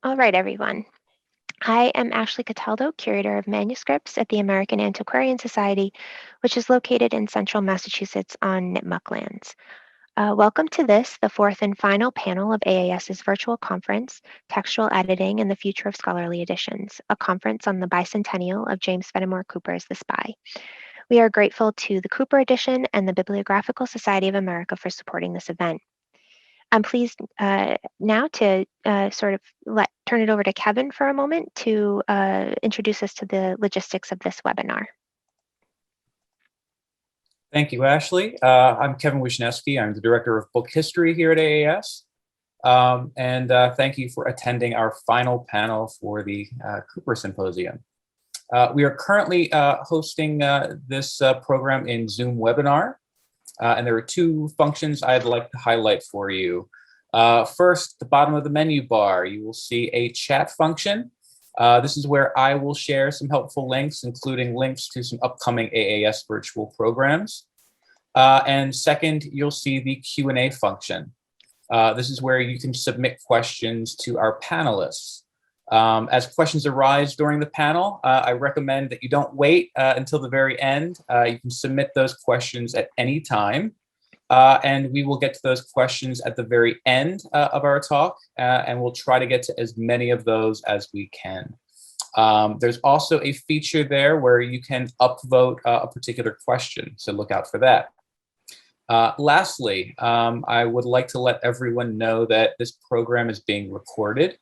All right, everyone. I am Ashley Cataldo, Curator of Manuscripts at the American Antiquarian Society, which is located in central Massachusetts on Nipmuc lands. Welcome to this, the fourth and final panel of AAS's virtual conference, Textual Editing and the Future of Scholarly Editions, a conference on the bicentennial of James Fenimore Cooper's The Spy. We are grateful to the Cooper Edition and the Bibliographical Society of America for supporting this event. I'm pleased now to turn it over to Kevin for a moment to introduce us to the logistics of this webinar. Thank you, Ashley. I'm Kevin Wisniewski. I'm the Director of Book History here at AAS. Thank you for attending our final panel for the Cooper Symposium. We are currently hosting this program in Zoom webinar. And there are two functions I'd like to highlight for you. First, at the bottom of the menu bar, you will see a chat function. This is where I will share some helpful links, including links to some upcoming AAS virtual programs. And second, you'll see the Q&A function. This is where you can submit questions to our panelists. As questions arise during the panel, I recommend that you don't wait until the very end. You can submit those questions at any time, and we will get to those questions at the very end of our talk, and we'll try to get to as many of those as we can. There's also a feature there where you can upvote a particular question, so look out for that. Lastly, I would like to let everyone know that this program is being recorded.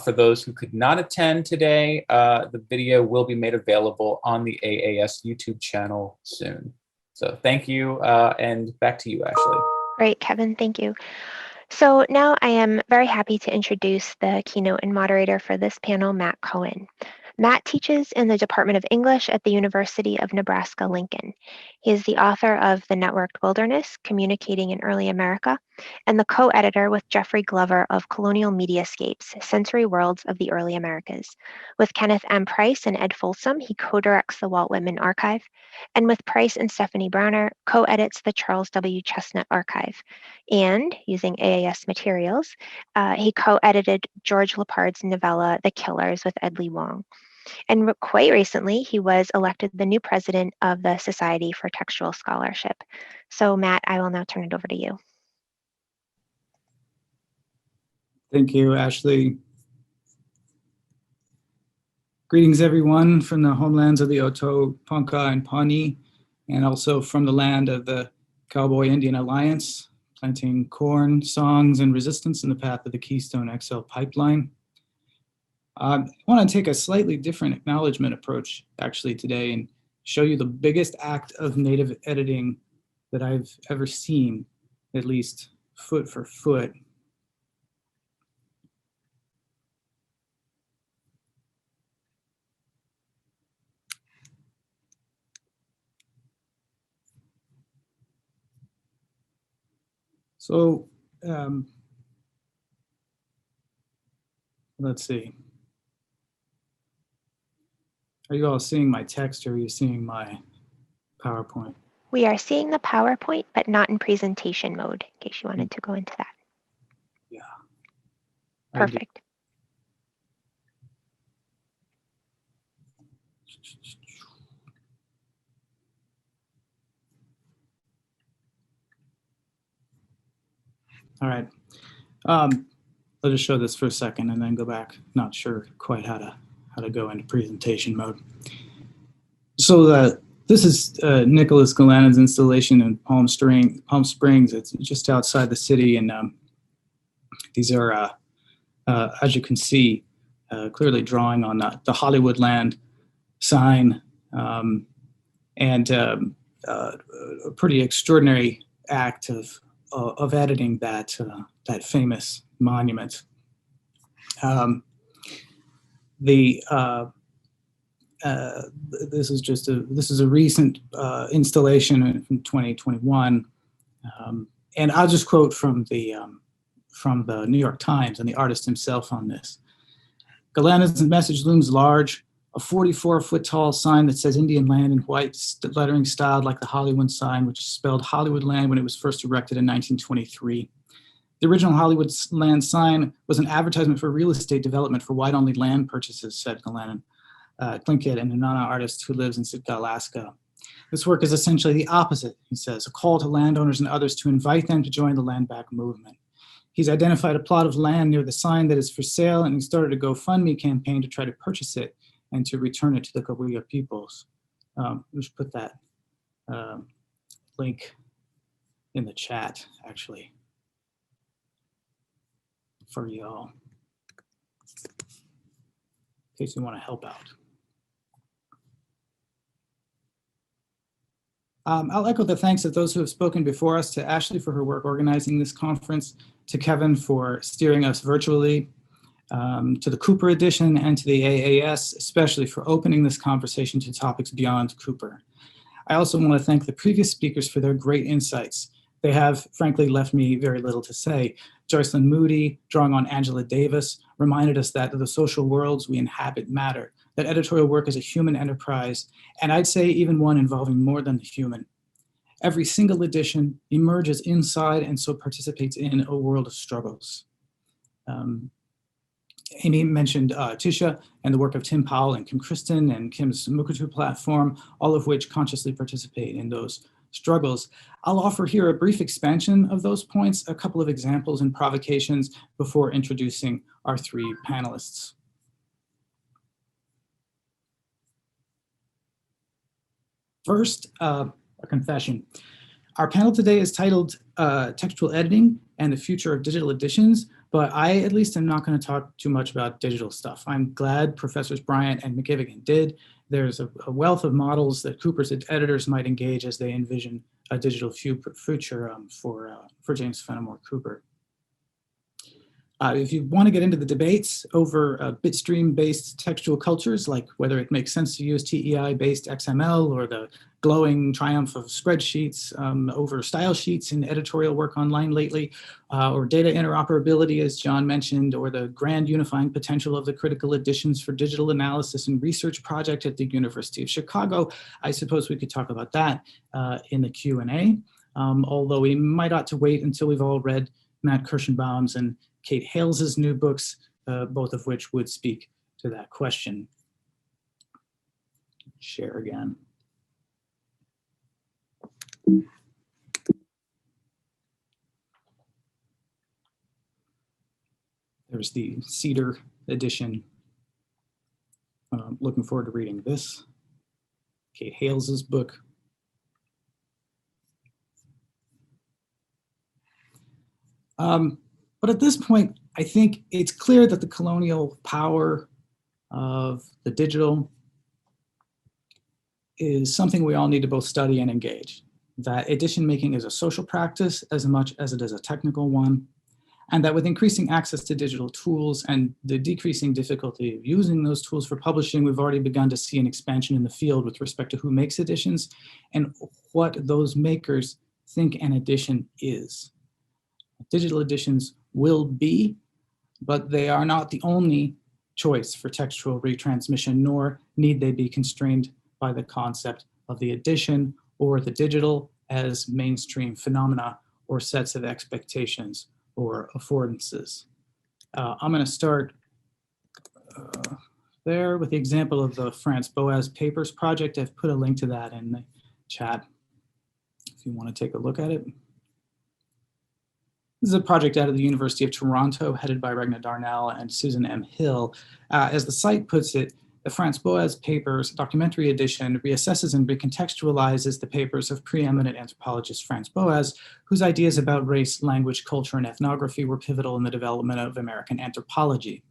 For those who could not attend today, the video will be made available on the AAS YouTube channel soon. So thank you, and back to you, Ashley. Great, Kevin, thank you. So now I am very happy to introduce the keynote and moderator for this panel, Matt Cohen. Matt teaches in the Department of English at the University of Nebraska-Lincoln. He is the author of The Networked Wilderness, Communicating in Early America, and the co-editor with Jeffrey Glover of Colonial Mediascapes, Sensory Worlds of the Early Americas. With Kenneth M. Price and Ed Folsom, he co-directs the Walt Whitman Archive, and with Price and Stephanie Browner, co-edits the Charles W. Chestnut Archive. And, using AAS materials, he co-edited George Lepard's novella, The Killers, with Ed Lee Wong. And quite recently, he was elected the new president of the Society for Textual Scholarship. So Matt, I will now turn it over to you. Thank you, Ashley. Greetings, everyone, from the homelands of the Oto, Ponca, and Pawnee, and also from the land of the Cowboy Indian Alliance, planting corn, songs, and resistance in the path of the Keystone XL pipeline. I want to take a slightly different acknowledgement approach, actually, today, and show you the biggest act of native editing that I've ever seen, at least foot for foot. So, let's see. Are you all seeing my text, or are you seeing my PowerPoint? We are seeing the PowerPoint, but not in presentation mode, in case you wanted to go into that. Yeah. Perfect. All right. I'll just show this for a second and then go back. Not sure quite how to go into presentation mode. So this is Nicholas Glennon's installation in Palm Springs. It's just outside the city, and these are, as you can see, clearly drawing on the Hollywoodland sign, and a pretty extraordinary act of editing that famous monument. This is a recent installation from 2021, and I'll just quote from the New York Times and the artist himself on this. Glenon's message looms large, a 44-foot tall sign that says Indian land in white lettering styled like the Hollywood sign, which spelled Hollywood land when it was first erected in 1923. The original Hollywood land sign was an advertisement for real estate development for white-only land purchases, said Glennon, Tlingit, an Inanna artist who lives in Sitka, Alaska. This work is essentially the opposite, he says, a call to landowners and others to invite them to join the land back movement. He's identified a plot of land near the sign that is for sale, and he started a GoFundMe campaign to try to purchase it and to return it to the Cahuilla peoples. Let's put that link in the chat, actually, for y'all, in case you want to help out. I'll echo the thanks of those who have spoken before us, to Ashley for her work organizing this conference, to Kevin for steering us virtually, to the Cooper edition, and to the AAS, especially for opening this conversation to topics beyond Cooper. I also want to thank the previous speakers for their great insights. They have, frankly, left me very little to say. Joycelyn Moody, drawing on Angela Davis, reminded us that the social worlds we inhabit matter, that editorial work is a human enterprise, and I'd say even one involving more than the human. Every single edition emerges inside and so participates in a world of struggles. Amy mentioned Tisha and the work of Tim Powell and Kim Kristen and Kim's Mukutu platform, all of which consciously participate in those struggles. I'll offer here a brief expansion of those points, a couple of examples and provocations before introducing our three panelists. First, a confession. Our panel today is titled Textual Editing and the Future of Digital Editions, but I at least am not going to talk too much about digital stuff. I'm glad Professors Bryant and McGivigan did. There's a wealth of models that Cooper's editors might engage as they envision a digital future for James Fenimore Cooper. If you want to get into the debates over bitstream-based textual cultures, like whether it makes sense to use TEI-based XML or the glowing triumph of spreadsheets over style sheets in editorial work online lately, or data interoperability, as John mentioned, or the grand unifying potential of the critical editions for digital analysis and research project at the University of Chicago, I suppose we could talk about that in the Q&A, although we might ought to wait until we've all read Matt Kirschenbaum's and Kate Hales's new books, both of which would speak to that question. Share again. There's the Cedar edition. Looking forward to reading this. Kate Hales's book. But at this point, I think it's clear that the colonial power of the digital is something we all need to both study and engage. That edition making is a social practice as much as it is a technical one, and that with increasing access to digital tools and the decreasing difficulty of using those tools for publishing, we've already begun to see an expansion in the field with respect to who makes editions and what those makers think an edition is. Digital editions will be, but they are not the only choice for textual retransmission, nor need they be constrained by the concept of the edition or the digital as mainstream phenomena or sets of expectations or affordances. I'm going to start there with the example of the France Boas Papers project. I've put a link to that in the chat if you want to take a look at it. This is a project out of the University of Toronto, headed by Regna Darnell and Susan M. Hill. As the site puts it, the France Boas Papers documentary edition reassesses and recontextualizes the papers of preeminent anthropologist France Boas, whose ideas about race, language, culture, and ethnography were pivotal in the development of American anthropology.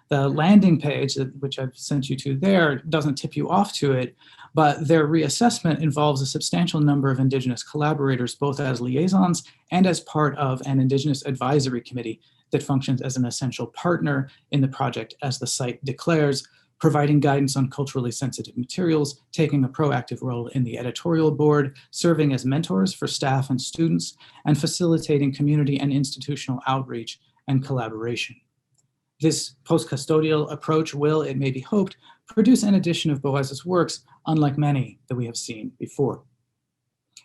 The landing page, which I've sent you to there, doesn't tip you off to it, but their reassessment involves a substantial number of Indigenous collaborators, both as liaisons and as part of an Indigenous advisory committee that functions as an essential partner in the project, as the site declares, providing guidance on culturally sensitive materials, taking a proactive role in the editorial board, serving as mentors for staff and students, and facilitating community and institutional outreach and collaboration. This post-custodial approach will, it may be hoped, produce an edition of Boas's works unlike many that we have seen before.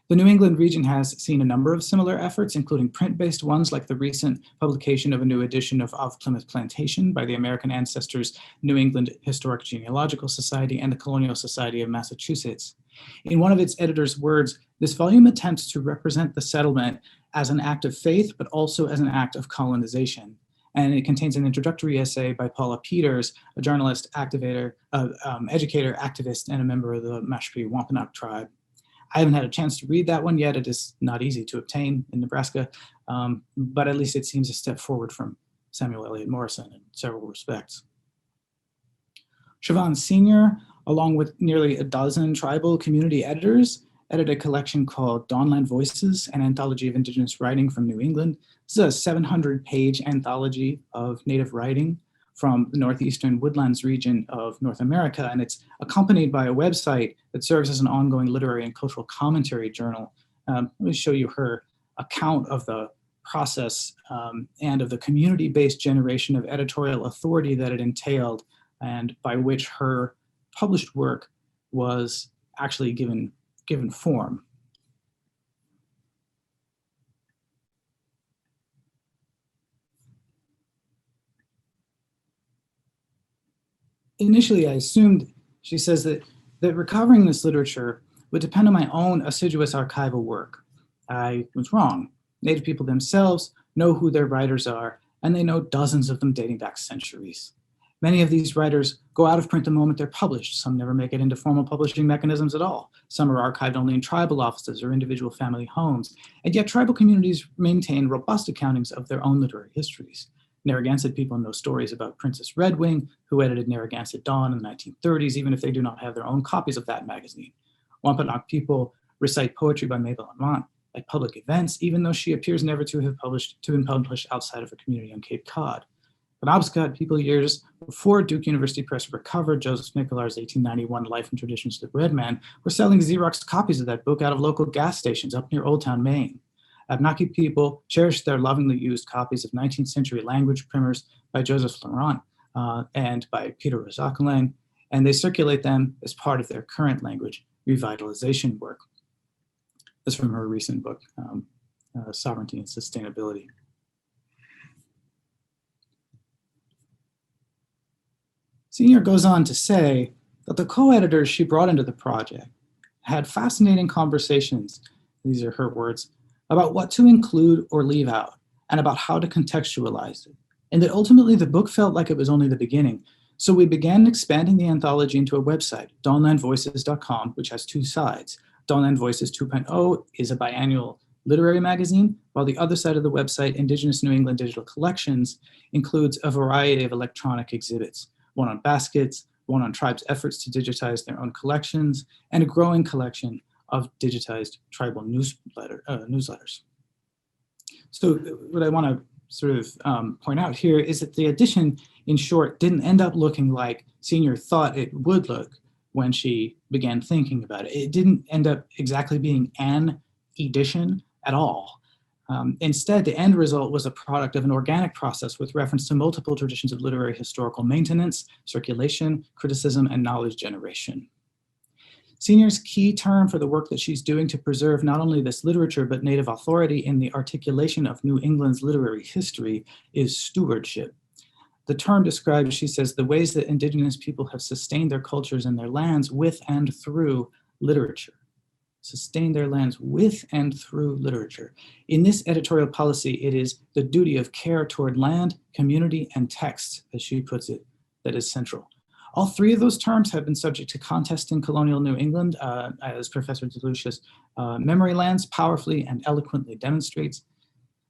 The New England region has seen a number of similar efforts, including print-based ones like the recent publication of a new edition of Plymouth Plantation by the American Ancestors New England Historic Genealogical Society and the Colonial Society of Massachusetts. In one of its editor's words, this volume attempts to represent the settlement as an act of faith, but also as an act of colonization. And it contains an introductory essay by Paula Peters, a journalist, educator, activist, and a member of the Mashpee Wampanoag tribe. I haven't had a chance to read that one yet. It is not easy to obtain in Nebraska, but at least it seems a step forward from Samuel Eliot Morison in several respects. Siobhan Sr., along with nearly a dozen tribal community editors, edited a collection called Dawnland Voices, an anthology of Indigenous writing from New England. This is a 700-page anthology of Native writing from the northeastern woodlands region of North America, and it's accompanied by a website that serves as an ongoing literary and cultural commentary journal. Let me show you her account of the process and of the community-based generation of editorial authority that it entailed, and by which her published work was actually given form. Initially, I assumed, she says, that recovering this literature would depend on my own assiduous archival work. I was wrong. Native people themselves know who their writers are, and they know dozens of them dating back centuries. Many of these writers go out of print the moment they're published. Some never make it into formal publishing mechanisms at all. Some are archived only in tribal offices or individual family homes. And yet tribal communities maintain robust accountings of their own literary histories. Narragansett people know stories about Princess Redwing, who edited Narragansett Dawn in the 1930s, even if they do not have their own copies of that magazine. Wampanoag people recite poetry by Mabel Lamont at public events, even though she appears never to have been published outside of her community on Cape Cod. Penobscot people, years before Duke University Press recovered Joseph Nicolar's 1891 Life and Traditions of the Red Man, were selling Xerox copies of that book out of local gas stations up near Old Town, Maine. Abenaki people cherish their lovingly used copies of 19th century language primers by Joseph Laurent and by Peter Rosaculang, and they circulate them as part of their current language revitalization work. That's from her recent book, Sovereignty and Sustainability. Senior goes on to say that the co-editors she brought into the project had fascinating conversations, these are her words, about what to include or leave out, and about how to contextualize it. And that ultimately the book felt like it was only the beginning. So we began expanding the anthology into a website, dawnlandvoices.com, which has two sides. Dawnland Voices 2.0 is a biannual literary magazine, while the other side of the website, Indigenous New England Digital Collections, includes a variety of electronic exhibits, one on baskets, one on tribes' efforts to digitize their own collections, and a growing collection of digitized tribal newsletters. So what I want to sort of point out here is that the edition, in short, didn't end up looking like Senior thought it would look when she began thinking about it. It didn't end up exactly being an edition at all. Instead, the end result was a product of an organic process with reference to multiple traditions of literary historical maintenance, circulation, criticism, and knowledge generation. Senior's key term for the work that she's doing to preserve not only this literature, but Native authority in the articulation of New England's literary history is stewardship. The term describes, she says, the ways that Indigenous people have sustained their cultures and their lands with and through literature. Sustain their lands with and through literature. In this editorial policy, it is the duty of care toward land, community, and text, as she puts it, that is central. All three of those terms have been subject to contest in colonial New England, as Professor DeLucia's Memory Lands powerfully and eloquently demonstrates.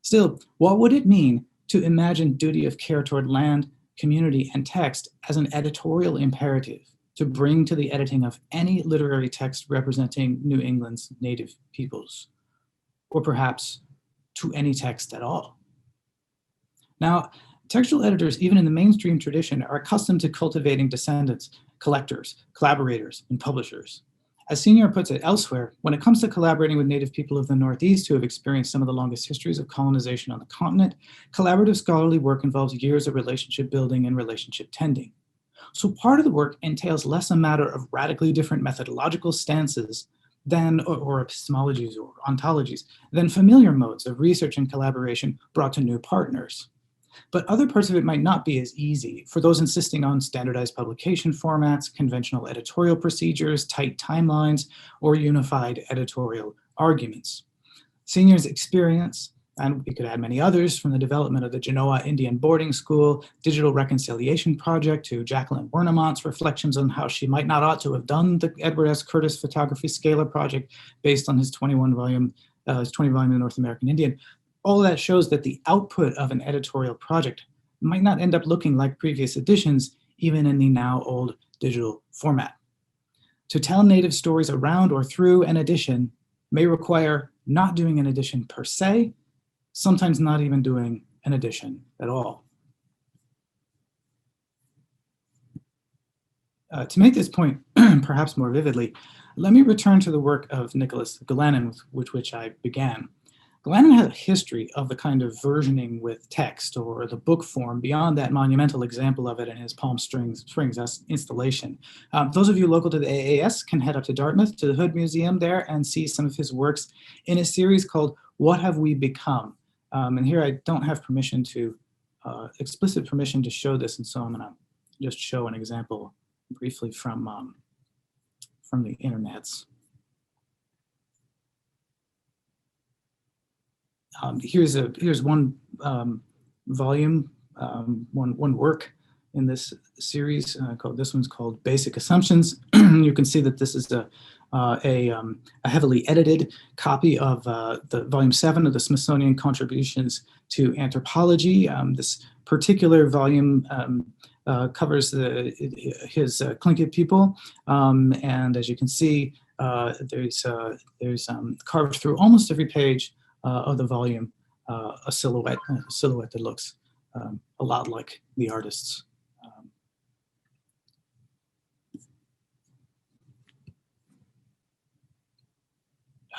Still, what would it mean to imagine duty of care toward land, community, and text as an editorial imperative to bring to the editing of any literary text representing New England's Native peoples, or perhaps to any text at all? Now, textual editors, even in the mainstream tradition, are accustomed to cultivating descendants, collectors, collaborators, and publishers. As Senior puts it elsewhere, when it comes to collaborating with Native people of the Northeast who have experienced some of the longest histories of colonization on the continent, collaborative scholarly work involves years of relationship building and relationship tending. So part of the work entails less a matter of radically different methodological stances, or epistemologies or ontologies, than familiar modes of research and collaboration brought to new partners. But other parts of it might not be as easy for those insisting on standardized publication formats, conventional editorial procedures, tight timelines, or unified editorial arguments. Seniors' experience, and we could add many others, from the development of the Genoa Indian Boarding School Digital Reconciliation Project to Jacqueline Wernemont's reflections on how she might not ought to have done the Edward S. Curtis Photography Scalar Project based on his 20-volume North American Indian. All of that shows that the output of an editorial project might not end up looking like previous editions, even in the now old digital format. To tell native stories around or through an edition may require not doing an edition per se, sometimes not even doing an edition at all. To make this point perhaps more vividly, let me return to the work of Nicholas Glennon, with which I began. Glennon had a history of the kind of versioning with text or the book form beyond that monumental example of it in his Palm Springs installation. Those of you local to the AAS can head up to Dartmouth to the Hood Museum there and see some of his works in a series called What Have We Become? And here I don't have permission to, explicit permission to show this, and so I'm gonna just show an example briefly from the internets. Here's one volume, one work in this series this one's called Basic Assumptions. You can see that this is a heavily edited copy of the volume 7 of the Smithsonian Contributions to Anthropology. This particular volume covers his Tlingit people, and as you can see, there's carved through almost every page of the volume a silhouette that looks a lot like the artist's.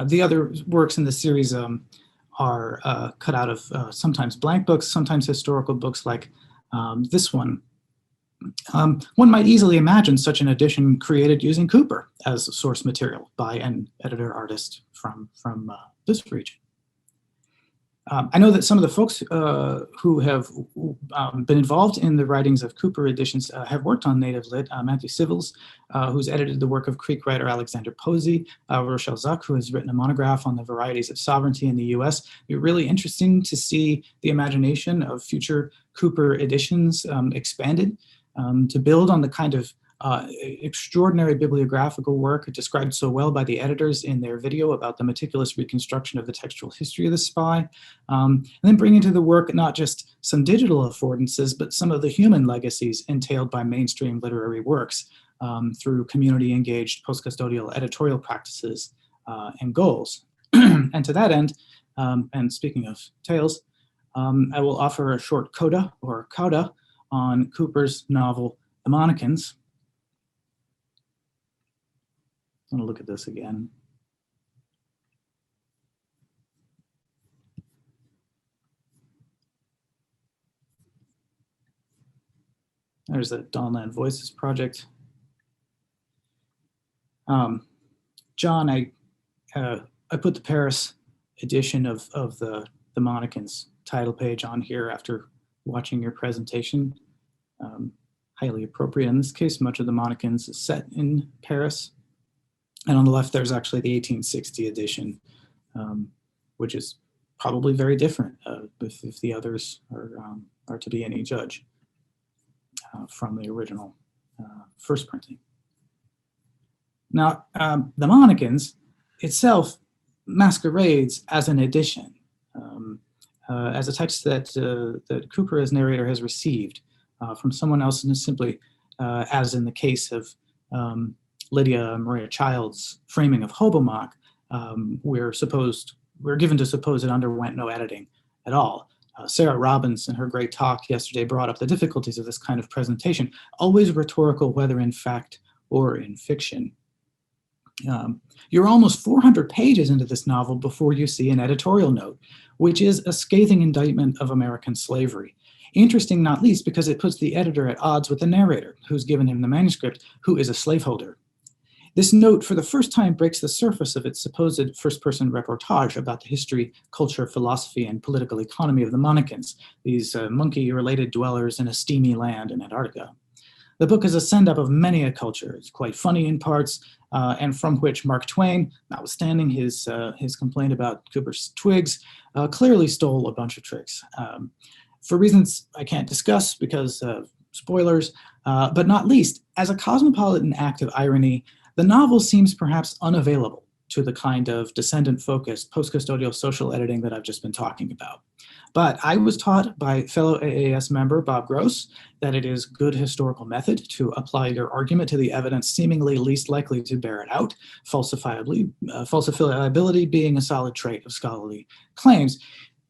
The other works in the series are cut out of sometimes blank books, sometimes historical books like this one. One might easily imagine such an edition created using Cooper as source material by an editor-artist from this region. I know that some of the folks who have been involved in the writings of Cooper editions have worked on Native Lit. Matthew Civils, who's edited the work of Creek writer Alexander Posey, Rochelle Zuck, who has written a monograph on the varieties of sovereignty in the US. It'd be really interesting to see the imagination of future Cooper editions expanded to build on the kind of extraordinary bibliographical work described so well by the editors in their video about the meticulous reconstruction of the textual history of the spy, and then bring into the work not just some digital affordances, but some of the human legacies entailed by mainstream literary works through community-engaged post-custodial editorial practices and goals. And to that end, and speaking of tales, I will offer a short coda or cauda on Cooper's novel, The Monnikins. I'm going to look at this again. There's the Dawnland Voices project. John, I put the Paris edition of the Monnikins title page on here after watching your presentation. Highly appropriate in this case. Much of the Monnikins is set in Paris. And on the left, there's actually the 1860 edition, which is probably very different if the others are to be any judge from the original first printing. Now, the Monnikins itself masquerades as an edition, as a text that Cooper as narrator has received from someone else, and simply, as in the case of Lydia Maria Child's framing of Hobomok, we're given to suppose it underwent no editing at all. Sarah Robbins in her great talk yesterday brought up the difficulties of this kind of presentation, always rhetorical, whether in fact or in fiction. You're almost 400 pages into this novel before you see an editorial note, which is a scathing indictment of American slavery. Interesting, not least, because it puts the editor at odds with the narrator, who's given him the manuscript, who is a slaveholder. This note, for the first time, breaks the surface of its supposed first-person reportage about the history, culture, philosophy, and political economy of the Monacans, these monkey-related dwellers in a steamy land in Antarctica. The book is a send-up of many a culture. It's quite funny in parts, and from which Mark Twain, notwithstanding his complaint about Cooper's twigs, clearly stole a bunch of tricks. For reasons I can't discuss because spoilers, but not least, as a cosmopolitan act of irony, the novel seems perhaps unavailable to the kind of descendant-focused post-custodial social editing that I've just been talking about. But I was taught by fellow AAS member Bob Gross that it is good historical method to apply your argument to the evidence seemingly least likely to bear it out, falsifiability being a solid trait of scholarly claims.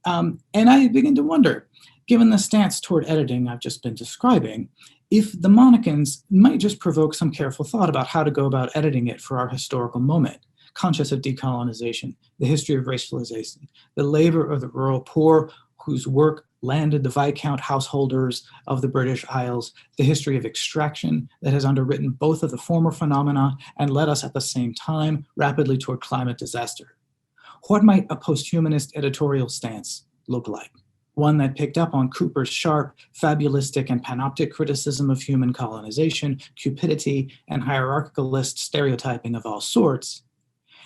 And I begin to wonder, given the stance toward editing I've just been describing, if the Monacans might just provoke some careful thought about how to go about editing it for our historical moment, conscious of decolonization, the history of racialization, the labor of the rural poor whose work landed the Viscount householders of the British Isles, the history of extraction that has underwritten both of the former phenomena and led us at the same time rapidly toward climate disaster. What might a posthumanist editorial stance look like? One that picked up on Cooper's sharp, fabulistic, and panoptic criticism of human colonization, cupidity, and hierarchicalist stereotyping of all sorts,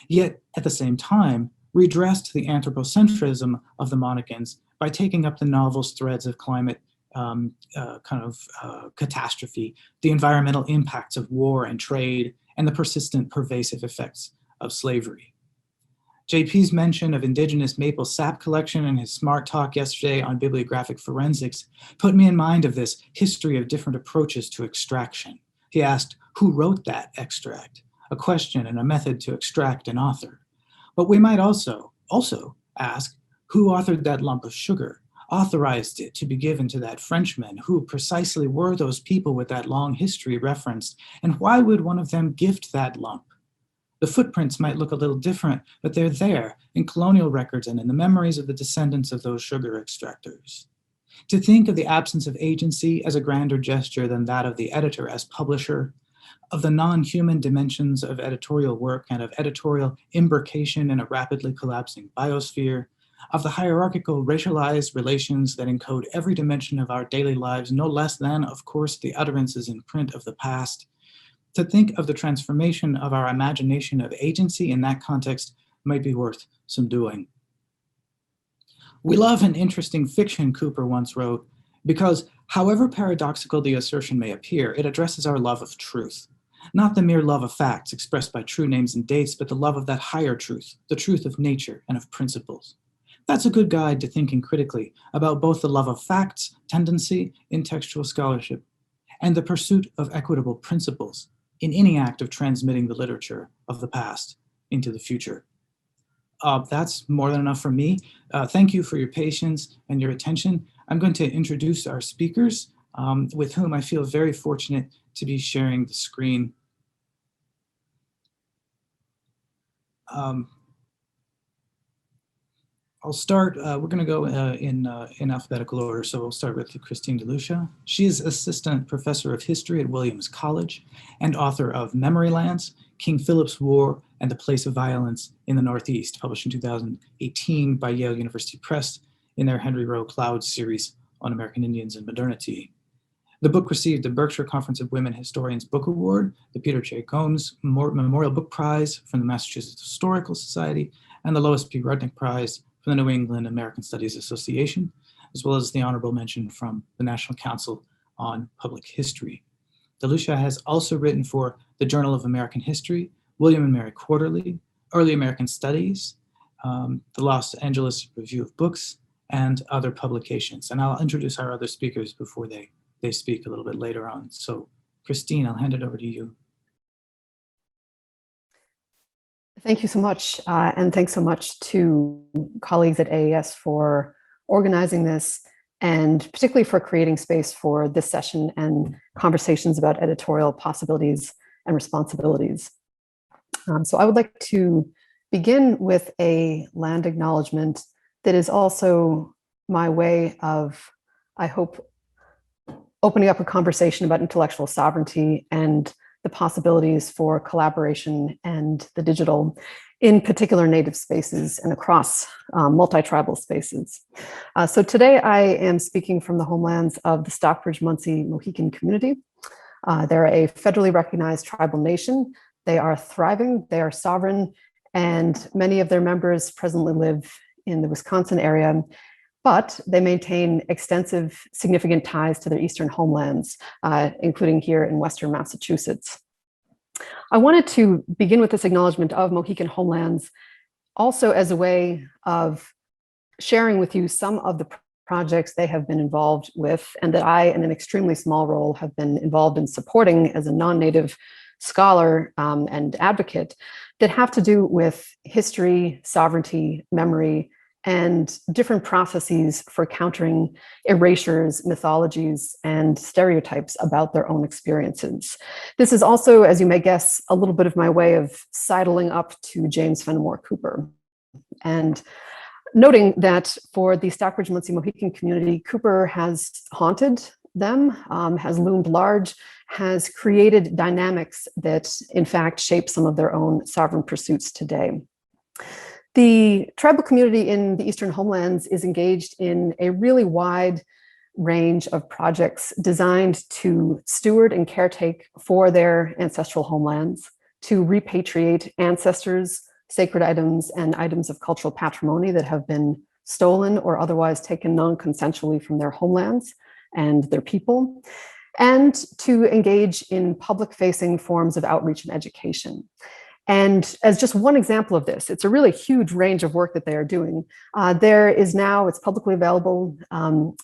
yet at the same time redressed the anthropocentrism of the Monacans by taking up the novel's threads of climate catastrophe, the environmental impacts of war and trade, and the persistent pervasive effects of slavery. JP's mention of indigenous maple sap collection in his smart talk yesterday on bibliographic forensics put me in mind of this history of different approaches to extraction. He asked, who wrote that extract? A question and a method to extract an author. But we might also ask, who authored that lump of sugar, authorized it to be given to that Frenchman? Who precisely were those people with that long history referenced? And why would one of them gift that lump? The footprints might look a little different, but they're there in colonial records and in the memories of the descendants of those sugar extractors. To think of the absence of agency as a grander gesture than that of the editor as publisher, of the non-human dimensions of editorial work and of editorial imbrication in a rapidly collapsing biosphere, of the hierarchical racialized relations that encode every dimension of our daily lives, no less than, of course, the utterances in print of the past. To think of the transformation of our imagination of agency in that context might be worth some doing. We love an interesting fiction, Cooper once wrote, because however paradoxical the assertion may appear, it addresses our love of truth. Not the mere love of facts expressed by true names and dates, but the love of that higher truth, the truth of nature and of principles. That's a good guide to thinking critically about both the love of facts tendency in textual scholarship and the pursuit of equitable principles in any act of transmitting the literature of the past into the future. That's more than enough for me. Thank you for your patience and your attention. I'm going to introduce our speakers, with whom I feel very fortunate to be sharing the screen. I'll start, we're gonna go in alphabetical order, so we'll start with Christine DeLucia. She is Assistant Professor of History at Williams College and author of Memory Lands, King Philip's War, and the Place of Violence in the Northeast, published in 2018 by Yale University Press in their Henry Rowe Cloud series on American Indians and Modernity. The book received the Berkshire Conference of Women Historians Book Award, the Peter J. Combs Memorial Book Prize from the Massachusetts Historical Society, and the Lois P. Rudnick Prize from the New England American Studies Association, as well as the honorable mention from the National Council on Public History. DeLucia has also written for the Journal of American History, William and Mary Quarterly, Early American Studies, the Los Angeles Review of Books, and other publications. And I'll introduce our other speakers before they speak a little bit later on. So Christine, I'll hand it over to you. Thank you so much, and thanks so much to colleagues at AAS for organizing this, and particularly for creating space for this session and conversations about editorial possibilities and responsibilities. So I would like to begin with a land acknowledgement that is also my way of, I hope, opening up a conversation about intellectual sovereignty and the possibilities for collaboration and the digital in particular Native spaces and across multi-tribal spaces. So today I am speaking from the homelands of the Stockbridge-Munsee Mohican community. They're a federally recognized tribal nation. They are thriving, they are sovereign, and many of their members presently live in the Wisconsin area, but they maintain extensive, significant ties to their eastern homelands, including here in Western Massachusetts. I wanted to begin with this acknowledgement of Mohican homelands, also as a way of sharing with you some of the projects they have been involved with, and that I, in an extremely small role, have been involved in supporting as a non-native scholar and advocate, that have to do with history, sovereignty, memory, and different processes for countering erasures, mythologies, and stereotypes about their own experiences. This is also, as you may guess, a little bit of my way of sidling up to James Fenimore Cooper. And noting that for the Stockbridge-Munsee Mohican community, Cooper has haunted them, has loomed large, has created dynamics that in fact shape some of their own sovereign pursuits today. The tribal community in the Eastern homelands is engaged in a really wide range of projects designed to steward and caretake for their ancestral homelands, to repatriate ancestors, sacred items, and items of cultural patrimony that have been stolen or otherwise taken non-consensually from their homelands and their people, and to engage in public-facing forms of outreach and education. And as just one example of this, it's a really huge range of work that they are doing. There is now, it's publicly available,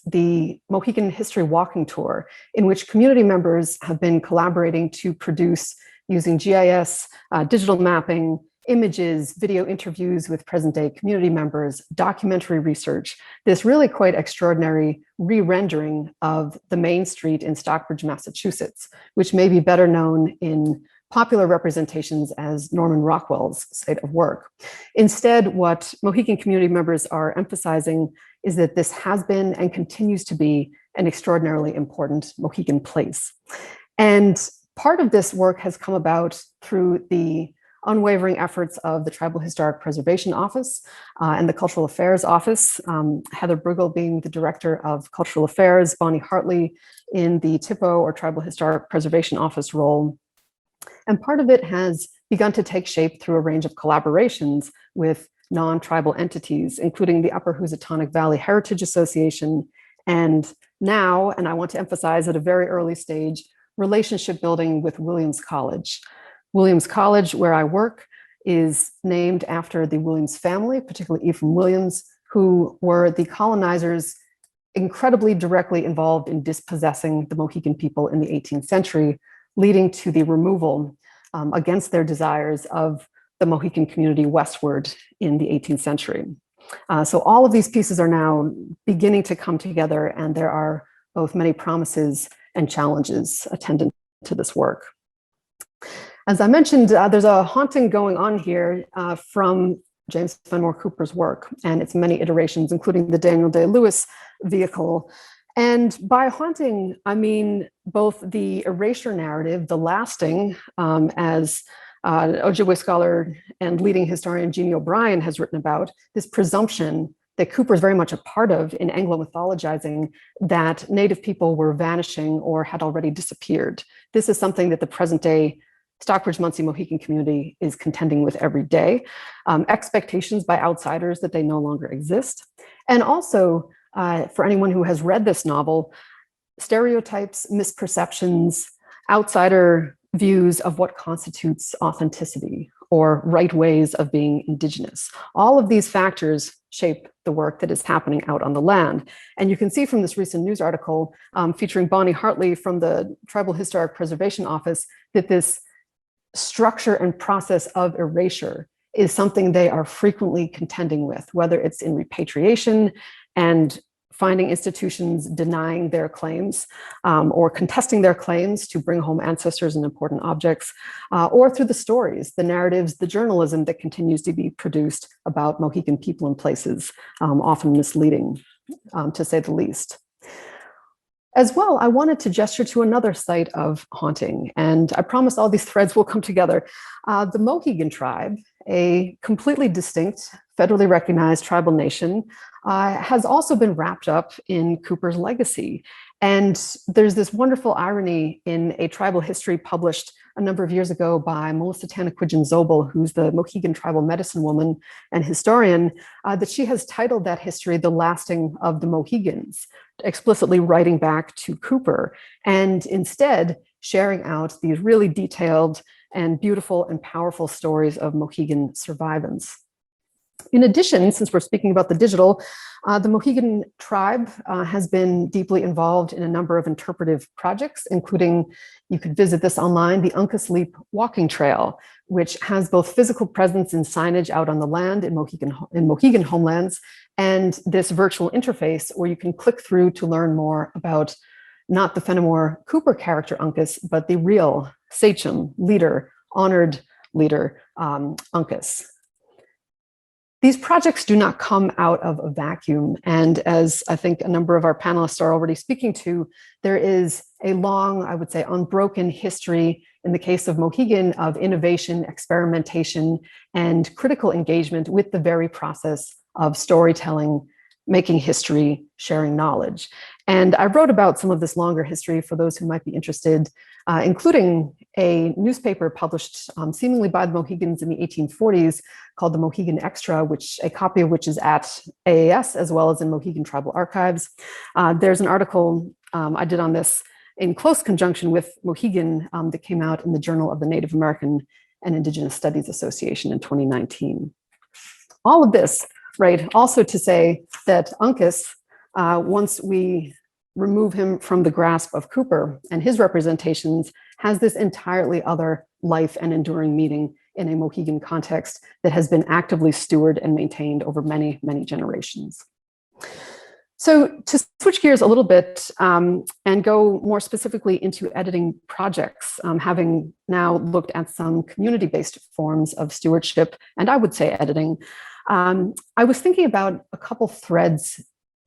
the Mohican History Walking Tour, in which community members have been collaborating to produce, using GIS, digital mapping, images, video interviews with present-day community members, documentary research, this really quite extraordinary re-rendering of the main street in Stockbridge, Massachusetts, which may be better known in popular representations as Norman Rockwell's site of work. Instead, what Mohican community members are emphasizing is that this has been and continues to be an extraordinarily important Mohican place. And part of this work has come about through the unwavering efforts of the Tribal Historic Preservation Office and the Cultural Affairs Office, Heather Briggle being the Director of Cultural Affairs, Bonnie Hartley in the TIPO or Tribal Historic Preservation Office role. And part of it has begun to take shape through a range of collaborations with non-tribal entities, including the Upper Housatonic Valley Heritage Association, and now, and I want to emphasize at a very early stage, relationship building with Williams College. Williams College, where I work, is named after the Williams family, particularly Ephraim Williams, who were the colonizers incredibly directly involved in dispossessing the Mohican people in the 18th century, leading to the removal against their desires of the Mohican community westward in the 18th century. So all of these pieces are now beginning to come together, and there are both many promises and challenges attendant to this work. As I mentioned, there's a haunting going on here from James Fenimore Cooper's work and its many iterations, including the Daniel Day-Lewis vehicle. And by haunting, I mean both the erasure narrative, the lasting, as Ojibwe scholar and leading historian Jeannie O'Brien has written about, this presumption that Cooper is very much a part of in Anglo-mythologizing that Native people were vanishing or had already disappeared. This is something that the present-day Stockbridge-Munsee Mohican community is contending with every day. Expectations by outsiders that they no longer exist. And also, for anyone who has read this novel, stereotypes, misperceptions, outsider views of what constitutes authenticity or right ways of being Indigenous. All of these factors shape the work that is happening out on the land. And you can see from this recent news article featuring Bonnie Hartley from the Tribal Historic Preservation Office that this structure and process of erasure is something they are frequently contending with, whether it's in repatriation and finding institutions denying their claims or contesting their claims to bring home ancestors and important objects, or through the stories, the narratives, the journalism that continues to be produced about Mohican people and places, often misleading, to say the least. As well, I wanted to gesture to another site of haunting, and I promise all these threads will come together. The Mohegan tribe, a completely distinct, federally recognized tribal nation, has also been wrapped up in Cooper's legacy. And there's this wonderful irony in a tribal history published a number of years ago by Melissa Tanaquidgeon-Zobel, who's the Mohegan tribal medicine woman and historian, that she has titled that history "The Lasting of the Mohegans," explicitly writing back to Cooper, and instead sharing out these really detailed and beautiful and powerful stories of Mohegan survivance. In addition, since we're speaking about the digital, the Mohegan tribe has been deeply involved in a number of interpretive projects, including, you could visit this online, the Uncas Leap Walking Trail, which has both physical presence and signage out on the land in Mohegan homelands, and this virtual interface where you can click through to learn more about not the Fenimore Cooper character Uncas, but the real sachem, leader, honored leader, Uncas. These projects do not come out of a vacuum. And as I think a number of our panelists are already speaking to, there is a long, I would say, unbroken history in the case of Mohegan of innovation, experimentation, and critical engagement with the very process of storytelling, making history, sharing knowledge. And I wrote about some of this longer history for those who might be interested, including a newspaper published seemingly by the Mohegans in the 1840s called the Mohegan Extra, a copy of which is at AAS as well as in Mohegan Tribal Archives. There's an article I did on this in close conjunction with Mohegan that came out in the Journal of the Native American and Indigenous Studies Association in 2019. All of this, right, also to say that Uncas, once we remove him from the grasp of Cooper and his representations, has this entirely other life and enduring meaning in a Mohegan context that has been actively stewarded and maintained over many, many generations. So to switch gears a little bit and go more specifically into editing projects, having now looked at some community-based forms of stewardship, and I would say editing, I was thinking about a couple threads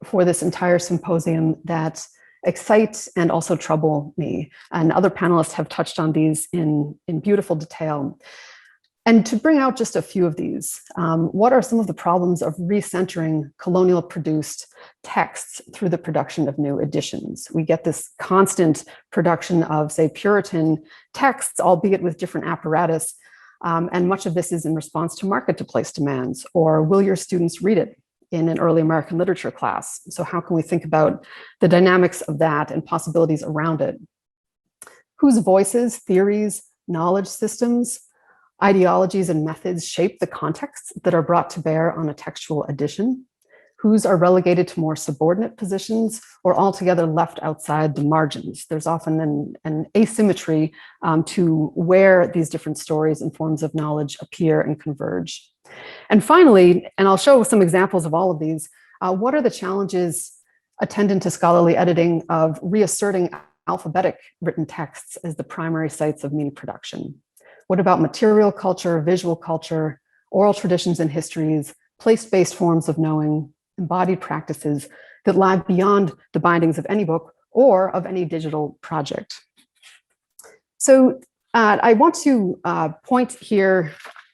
for this entire symposium that excite and also trouble me. And other panelists have touched on these in beautiful detail. And to bring out just a few of these, what are some of the problems of recentering colonial produced texts through the production of new editions? We get this constant production of, say, Puritan texts, albeit with different apparatus. And much of this is in response to market-to-place demands, or will your students read it in an early American literature class? So how can we think about the dynamics of that and possibilities around it? Whose voices, theories, knowledge systems, ideologies, and methods shape the contexts that are brought to bear on a textual edition? Whose are relegated to more subordinate positions or altogether left outside the margins? There's often an asymmetry to where these different stories and forms of knowledge appear and converge. And finally, and I'll show some examples of all of these, what are the challenges attendant to scholarly editing of reasserting alphabetic written texts as the primary sites of meaning production? What about material culture, visual culture, oral traditions and histories, place-based forms of knowing, embodied practices that lie beyond the bindings of any book or of any digital project? So I want to point here,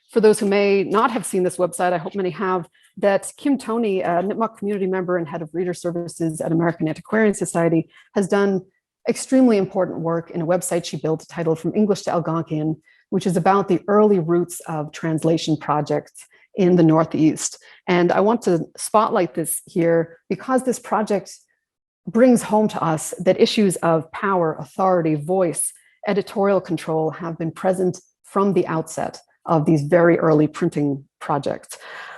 for those who may not have seen this website, I hope many have, that Kim Toney, a Nipmuc community member and head of reader services at American Antiquarian Society, has done extremely important work in a website she built titled From English to Algonquian, which is about the early roots of translation projects in the Northeast. And I want to spotlight this here because this project brings home to us that issues of power, authority, voice, editorial control have been present from the outset of these very early printing projects.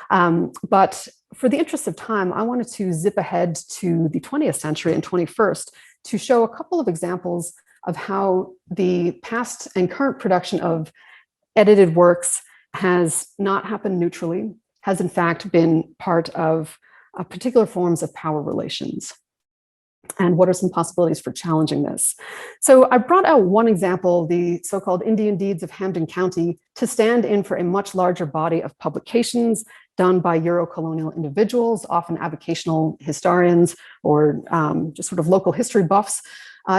But for the interest of time, I wanted to zip ahead to the 20th century and 21st to show a couple of examples of how the past and current production of edited works has not happened neutrally, has in fact been part of particular forms of power relations. And what are some possibilities for challenging this? So I brought out one example, the so-called Indian Deeds of Hampden County, to stand in for a much larger body of publications done by Euro-colonial individuals, often avocational historians or just sort of local history buffs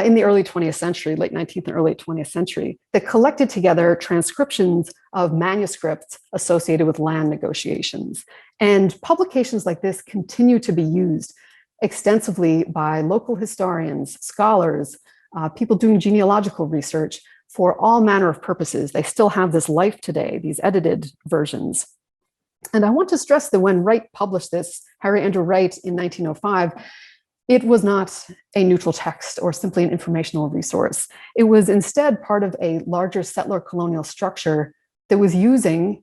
in the early 20th century, late 19th and early 20th century, that collected together transcriptions of manuscripts associated with land negotiations. And publications like this continue to be used extensively by local historians, scholars, people doing genealogical research for all manner of purposes. They still have this life today, these edited versions. And I want to stress that when Wright published this, Harry Andrew Wright in 1905, it was not a neutral text or simply an informational resource. It was instead part of a larger settler colonial structure that is using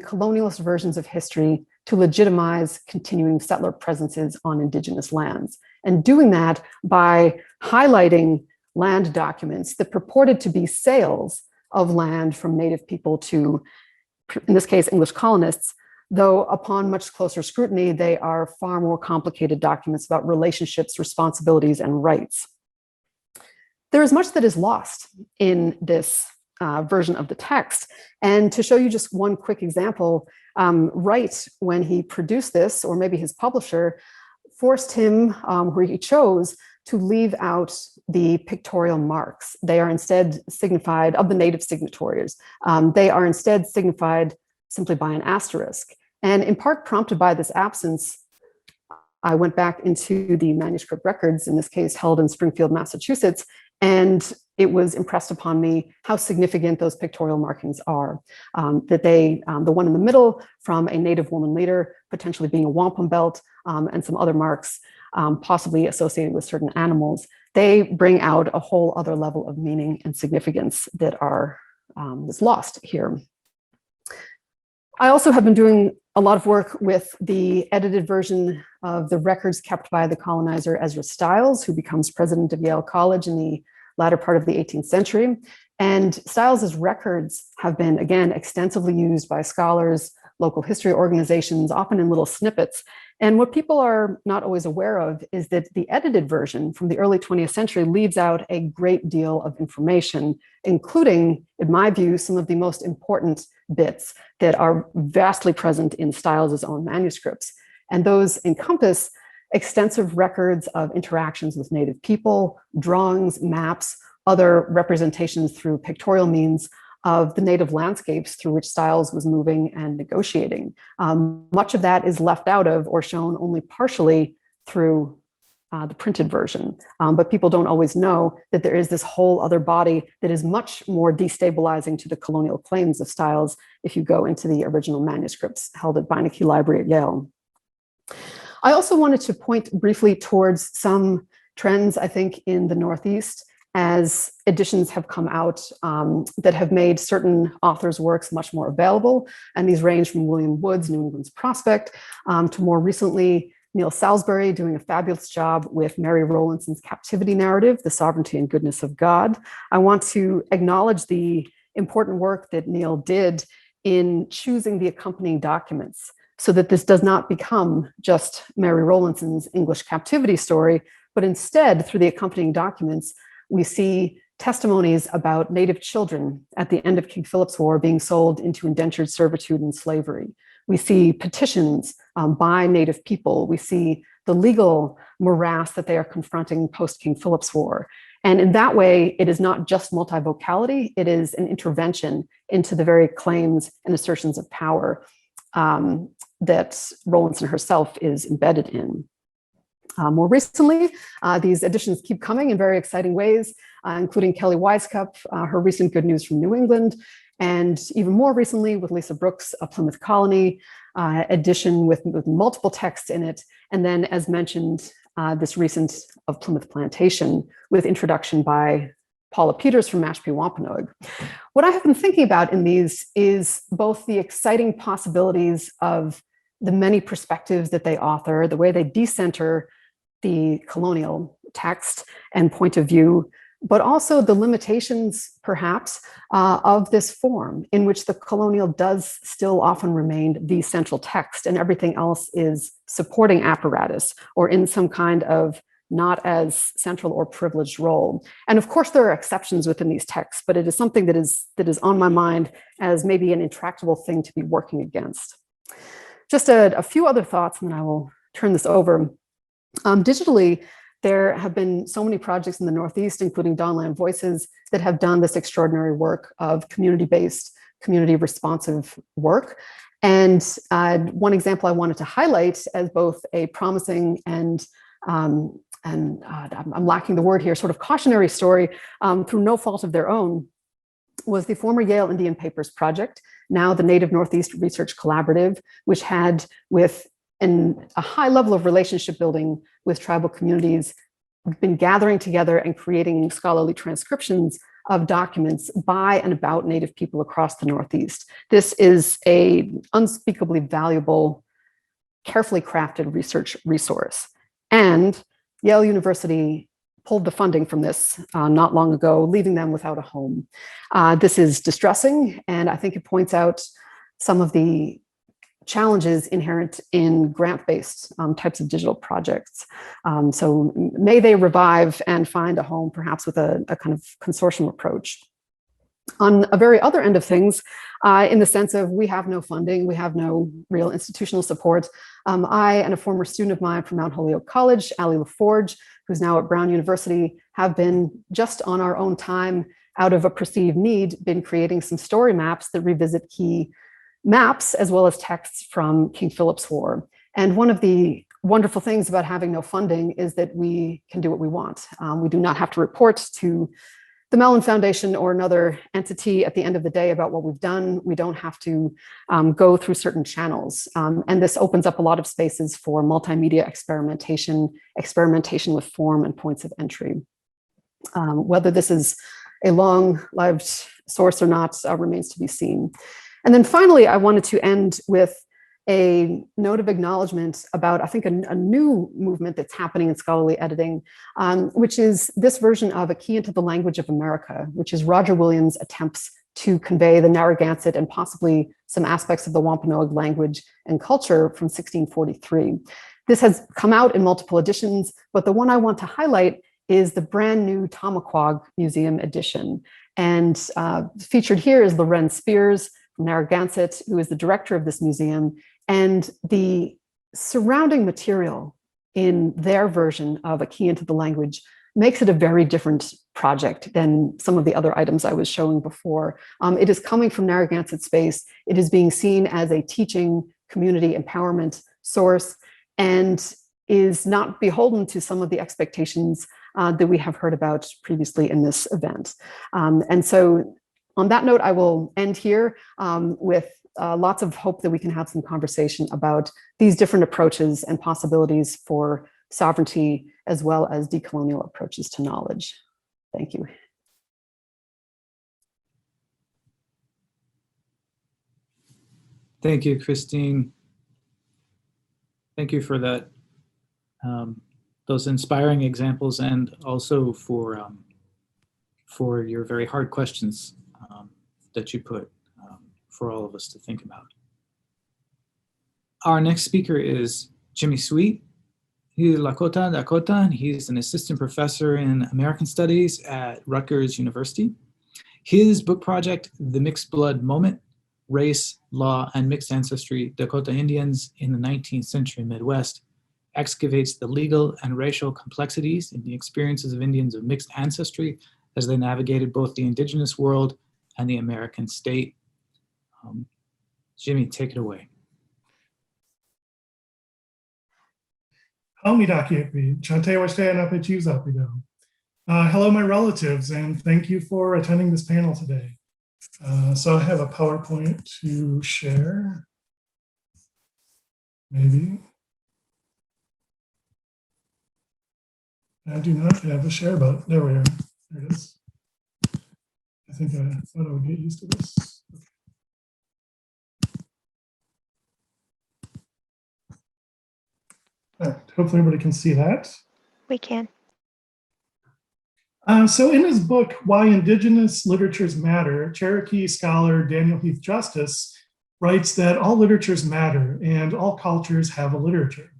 colonialist versions of history to legitimize continuing settler presences on Indigenous lands, and doing that by highlighting land documents that purported to be sales of land from Native people to, in this case, English colonists, though upon much closer scrutiny, they are far more complicated documents about relationships, responsibilities, and rights. There is much that is lost in this version of the text. And to show you just one quick example, Wright, when he produced this, or maybe his publisher, forced him, where he chose, to leave out the pictorial marks. They are instead signified, of the native signatories, they are instead signified simply by an asterisk. And in part prompted by this absence, I went back into the manuscript records, in this case held in Springfield, Massachusetts, and it was impressed upon me how significant those pictorial markings are. That they, the one in the middle from a Native woman leader, potentially being a wampum belt, and some other marks possibly associated with certain animals, they bring out a whole other level of meaning and significance that is lost here. I also have been doing a lot of work with the edited version of the records kept by the colonizer Ezra Stiles, who becomes president of Yale College in the latter part of the 18th century. And Stiles's records have been, again, extensively used by scholars, local history organizations, often in little snippets. And what people are not always aware of is that the edited version from the early 20th century leaves out a great deal of information, including, in my view, some of the most important bits that are vastly present in Stiles's own manuscripts. And those encompass extensive records of interactions with Native people, drawings, maps, other representations through pictorial means of the Native landscapes through which Stiles was moving and negotiating. Much of that is left out of or shown only partially through the printed version. But people don't always know that there is this whole other body that is much more destabilizing to the colonial claims of Stiles if you go into the original manuscripts held at Beinecke Library at Yale. I also wanted to point briefly towards some trends, I think, in the Northeast as editions have come out that have made certain authors' works much more available. And these range from William Wood's New England's Prospect to more recently, Neil Salisbury doing a fabulous job with Mary Rowlandson's captivity narrative, The Sovereignty and Goodness of God. I want to acknowledge the important work that Neil did in choosing the accompanying documents so that this does not become just Mary Rowlandson's English captivity story, but instead, through the accompanying documents, we see testimonies about Native children at the end of King Philip's War being sold into indentured servitude and slavery. We see petitions by Native people. We see the legal morass that they are confronting post-King Philip's War. And in that way, it is not just multivocality, it is an intervention into the very claims and assertions of power that Rowlandson herself is embedded in. More recently, these editions keep coming in very exciting ways, including Kelly Wisecup, her recent Good News from New England, and even more recently with Lisa Brooks, A Plymouth Colony edition with multiple texts in it. And then, as mentioned, this recent of Plymouth Plantation with introduction by Paula Peters from Mashpee Wampanoag. What I have been thinking about in these is both the exciting possibilities of the many perspectives that they author, the way they decenter the colonial text and point of view, but also the limitations, perhaps, of this form in which the colonial does still often remain the central text and everything else is supporting apparatus or in some kind of not as central or privileged role. And of course, there are exceptions within these texts, but it is something that is on my mind as maybe an intractable thing to be working against. Just a few other thoughts, and then I will turn this over. Digitally, there have been so many projects in the Northeast, including Dawnland Voices, that have done this extraordinary work of community-based, community-responsive work. And one example I wanted to highlight as both a promising and I'm lacking the word here, sort of cautionary story through no fault of their own, was the former Yale Indian Papers Project, now the Native Northeast Research Collaborative, which had, with a high level of relationship building with tribal communities, been gathering together and creating scholarly transcriptions of documents by and about Native people across the Northeast. This is an unspeakably valuable, carefully crafted research resource. And Yale University pulled the funding from this not long ago, leaving them without a home. This is distressing, and I think it points out some of the challenges inherent in grant-based types of digital projects. So may they revive and find a home, perhaps with a kind of consortium approach. On a very other end of things, in the sense of we have no funding, we have no real institutional support. I and a former student of mine from Mount Holyoke College, Ali LaForge, who's now at Brown University, have been just on our own time, out of a perceived need, been creating some story maps that revisit key maps as well as texts from King Philip's War. And one of the wonderful things about having no funding is that we can do what we want. We do not have to report to the Mellon Foundation or another entity at the end of the day about what we've done. We don't have to go through certain channels. And this opens up a lot of spaces for multimedia experimentation with form and points of entry. Whether this is a long-lived source or not remains to be seen. And then finally, I wanted to end with a note of acknowledgement about, I think, a new movement that's happening in scholarly editing, which is this version of A Key into the Language of America, which is Roger Williams' attempts to convey the Narragansett and possibly some aspects of the Wampanoag language and culture from 1643. This has come out in multiple editions, but the one I want to highlight is the brand new Tamaquag Museum edition. And featured here is Loren Spears from Narragansett, who is the director of this museum. And the surrounding material in their version of A Key into the Language makes it a very different project than some of the other items I was showing before. It is coming from Narragansett space. It is being seen as a teaching community empowerment source and is not beholden to some of the expectations that we have heard about previously in this event. And so on that note, I will end here with lots of hope that we can have some conversation about these different approaches and possibilities for sovereignty, as well as decolonial approaches to knowledge. Thank you. Thank you, Christine. Thank you for that, those inspiring examples, and also for your very hard questions that you put for all of us to think about. Our next speaker is Jimmy Sweet. He's Lakota, Dakota, and he's an assistant professor in American Studies at Rutgers University. His book project, The Mixed Blood Moment, Race, Law, and Mixed Ancestry, Dakota Indians in the 19th Century Midwest, excavates the legal and racial complexities in the experiences of Indians of mixed ancestry as they navigated both the indigenous world and the American state. Jimmy, take it away. Hello, my relatives, and thank you for attending this panel today. So I have a PowerPoint to share. Maybe. I do not have a share button. There we are. There it is. I think I thought I would get used to this. Okay. All right. Hopefully everybody can see that. We can. So in his book, Why Indigenous Literatures Matter, Cherokee scholar Daniel Heath Justice writes that all literatures matter and all cultures have a literature.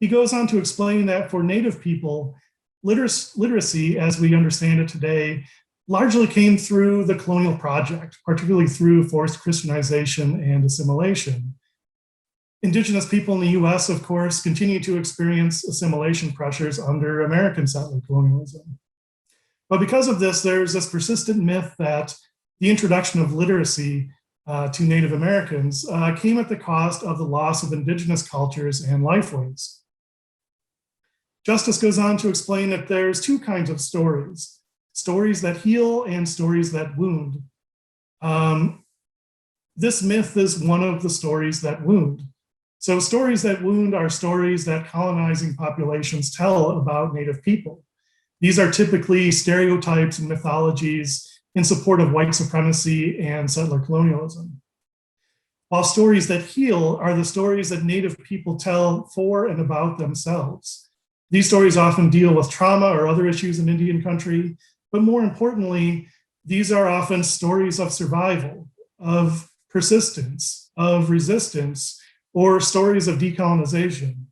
he goes on to explain that for Native people, literacy, as we understand it today, largely came through the colonial project, particularly through forced Christianization and assimilation. Indigenous people in the US, of course, continue to experience assimilation pressures under American settler colonialism. But because of this, there's this persistent myth that the introduction of literacy to Native Americans came at the cost of the loss of Indigenous cultures and lifeways. Justice goes on to explain that there's two kinds of stories that heal and stories that wound. This myth is one of the stories that wound. So stories that wound are stories that colonizing populations tell about Native people. These are typically stereotypes and mythologies in support of white supremacy and settler colonialism. While stories that heal are the stories that Native people tell for and about themselves. These stories often deal with trauma or other issues in Indian country, but more importantly, these are often stories of survival, of persistence, of resistance, or stories of decolonization.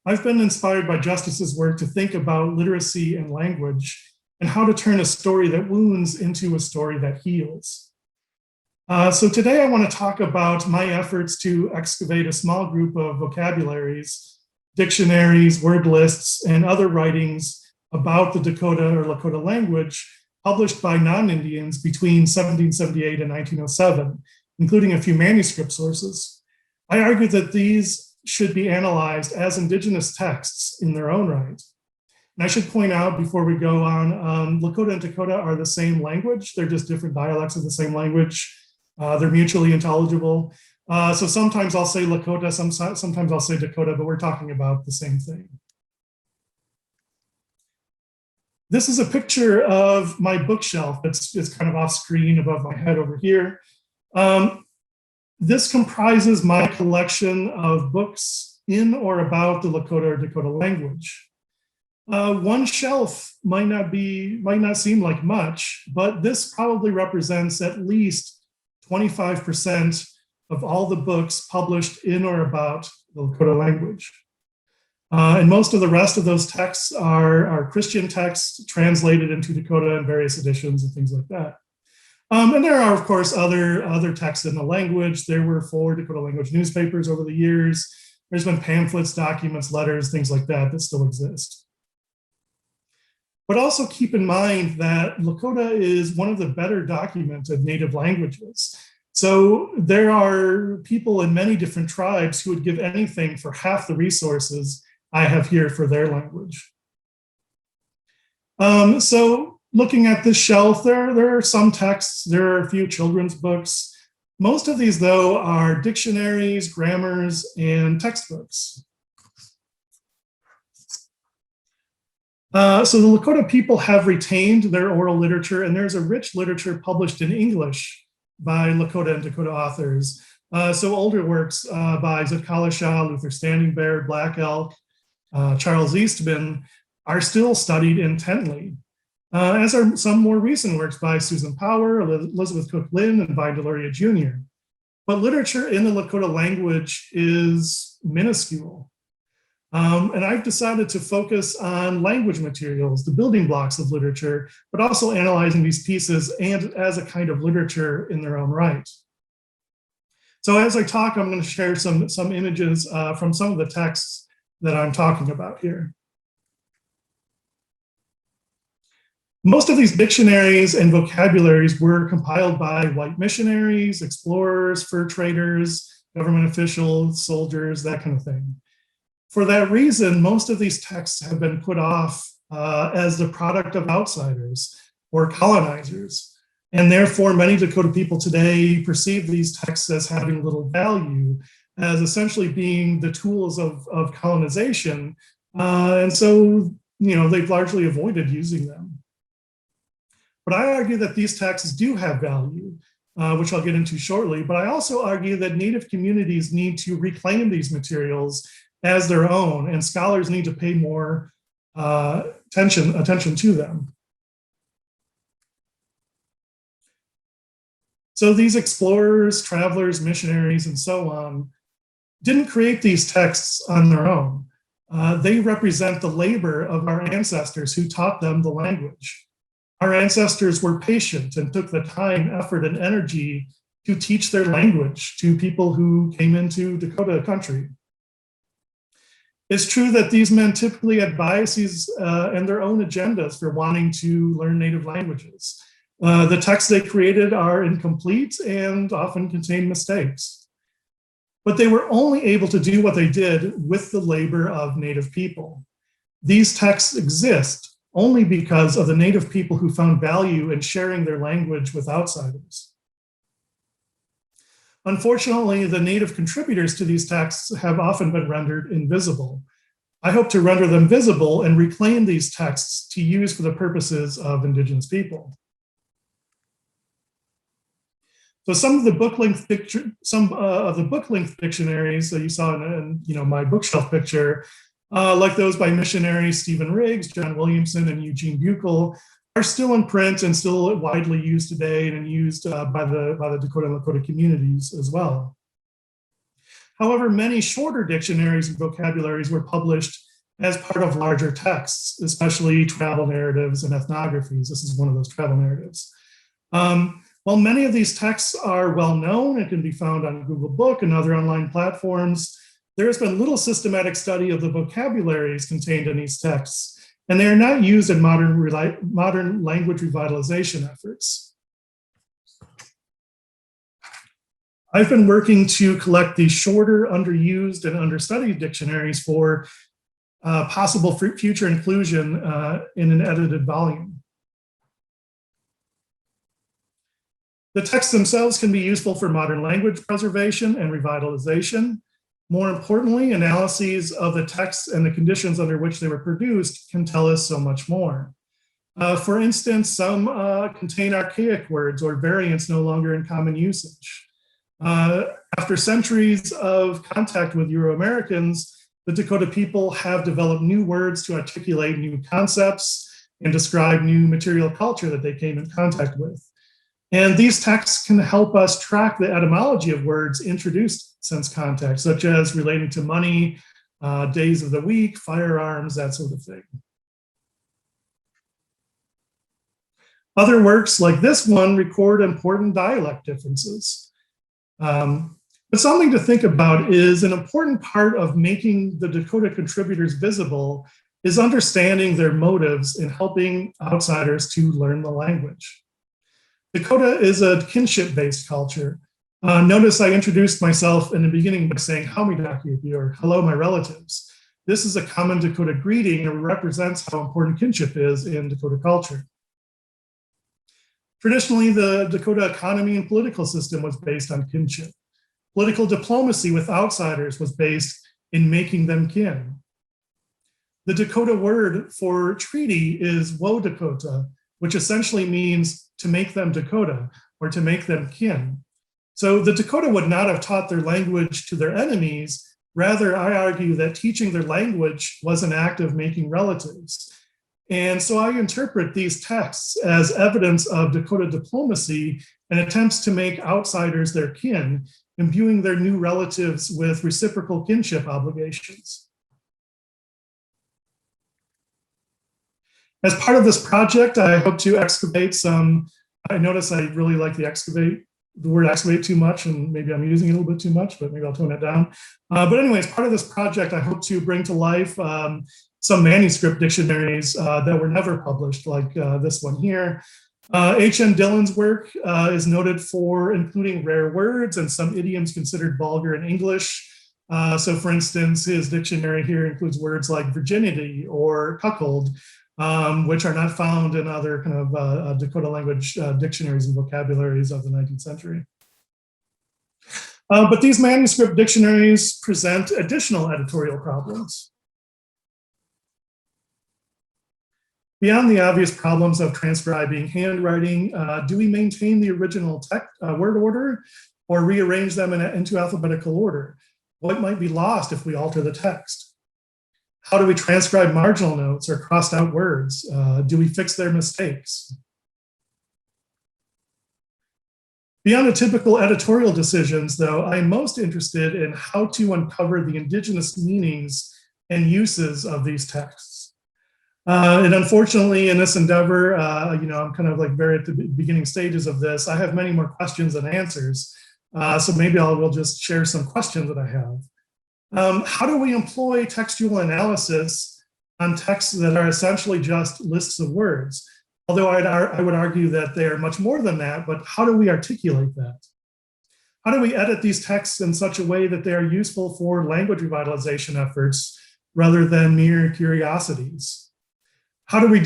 I've been inspired by Justice's work to think about literacy and language and how to turn a story that wounds into a story that heals. So today I want to talk about my efforts to excavate a small group of vocabularies, dictionaries, word lists, and other writings about the Dakota or Lakota language published by non-Indians between 1778 and 1907, including a few manuscript sources. I argue that these should be analyzed as Indigenous texts in their own right. And I should point out before we go on, Lakota and Dakota are the same language. They're just different dialects of the same language. They're mutually intelligible. So sometimes I'll say Lakota, sometimes I'll say Dakota, but we're talking about the same thing. This is a picture of my bookshelf. It's kind of off screen above my head over here. This comprises my collection of books in or about the Lakota or Dakota language. One shelf might not seem like much, but this probably represents at least 25% of all the books published in or about the Lakota language. And most of the rest of those texts are Christian texts translated into Dakota in various editions and things like that. And there are, of course, other texts in the language. There were 4 Dakota language newspapers over the years. There's been pamphlets, documents, letters, things like that still exist. But also keep in mind that Lakota is one of the better documented native languages. So there are people in many different tribes who would give anything for half the resources I have here for their language. So looking at this shelf, there are some texts, there are a few children's books. Most of these, though, are dictionaries, grammars, and textbooks. So the Lakota people have retained their oral literature, and there's a rich literature published in English by Lakota and Dakota authors. So older works by Zetkalisha, Luther Standing Bear, Black Elk, Charles Eastman are still studied intently, as are some more recent works by Susan Power, Elizabeth Cook Lynn, and by DeLucia Jr. But literature in the Lakota language is minuscule. And I've decided to focus on language materials, the building blocks of literature, but also analyzing these pieces and as a kind of literature in their own right. So as I talk, I'm going to share some images from some of the texts that I'm talking about here. Most of these dictionaries and vocabularies were compiled by white missionaries, explorers, fur traders, government officials, soldiers, that kind of thing. For that reason, most of these texts have been put off as the product of outsiders or colonizers. And therefore, many Dakota people today perceive these texts as having little value, as essentially being the tools of colonization. And so, they've largely avoided using them. But I argue that these texts do have value, which I'll get into shortly. But I also argue that Native communities need to reclaim these materials as their own, and scholars need to pay more attention to them. So these explorers, travelers, missionaries, and so on didn't create these texts on their own. They represent the labor of our ancestors who taught them the language. Our ancestors were patient and took the time, effort, and energy to teach their language to people who came into Dakota country. It's true that these men typically had biases and their own agendas for wanting to learn native languages. The texts they created are incomplete and often contain mistakes. But they were only able to do what they did with the labor of Native people. These texts exist only because of the Native people who found value in sharing their language with outsiders. Unfortunately, the Native contributors to these texts have often been rendered invisible. I hope to render them visible and reclaim these texts to use for the purposes of Indigenous people. So some of the book-length dictionaries that you saw in my bookshelf picture, like those by missionaries Stephen Riggs, John Williamson, and Eugene Buechel, are still in print and still widely used today and used by the Dakota and Lakota communities as well. However, many shorter dictionaries and vocabularies were published as part of larger texts, especially travel narratives and ethnographies. This is one of those travel narratives. While many of these texts are well known and can be found on Google Book and other online platforms, there has been little systematic study of the vocabularies contained in these texts, and they are not used in modern language revitalization efforts. I've been working to collect these shorter, underused, and understudied dictionaries for possible future inclusion in an edited volume. The texts themselves can be useful for modern language preservation and revitalization. More importantly, analyses of the texts and the conditions under which they were produced can tell us so much more. For instance, some contain archaic words or variants no longer in common usage. After centuries of contact with Euro-Americans, the Dakota people have developed new words to articulate new concepts and describe new material culture that they came in contact with. And these texts can help us track the etymology of words introduced since contact, such as relating to money, days of the week, firearms, that sort of thing. Other works like this one record important dialect differences. But something to think about is an important part of making the Dakota contributors visible is understanding their motives in helping outsiders to learn the language. Dakota is a kinship-based culture. Notice I introduced myself in the beginning by saying "Howmidaki," or "Hello, my relatives." This is a common Dakota greeting and represents how important kinship is in Dakota culture. Traditionally, the Dakota economy and political system was based on kinship. Political diplomacy with outsiders was based in making them kin. The Dakota word for treaty is "Wo Dakota," which essentially means to make them Dakota or to make them kin. So the Dakota would not have taught their language to their enemies. Rather, I argue that teaching their language was an act of making relatives. And so I interpret these texts as evidence of Dakota diplomacy and attempts to make outsiders their kin, imbuing their new relatives with reciprocal kinship obligations. As part of this project, I hope to excavate some, I notice I really like the word excavate too much, and maybe I'm using it a little bit too much, but maybe I'll tone it down. But anyway, as part of this project, I hope to bring to life some manuscript dictionaries that were never published, like this one here. H.N. Dillon's work is noted for including rare words and some idioms considered vulgar in English. So for instance, his dictionary here includes words like virginity or cuckold, which are not found in other kind of Dakota language dictionaries and vocabularies of the 19th century. But these manuscript dictionaries present additional editorial problems. Beyond the obvious problems of transcribing handwriting, do we maintain the original word order or rearrange them into alphabetical order? What might be lost if we alter the text? How do we transcribe marginal notes or crossed out words? Do we fix their mistakes? Beyond the typical editorial decisions, though, I'm most interested in how to uncover the indigenous meanings and uses of these texts. And unfortunately, in this endeavor, I'm kind of like very at the beginning stages of this. I have many more questions than answers. So maybe we'll just share some questions that I have. How do we employ textual analysis on texts that are essentially just lists of words? Although I would argue that they are much more than that, but how do we articulate that? How do we edit these texts in such a way that they are useful for language revitalization efforts rather than mere curiosities? How do we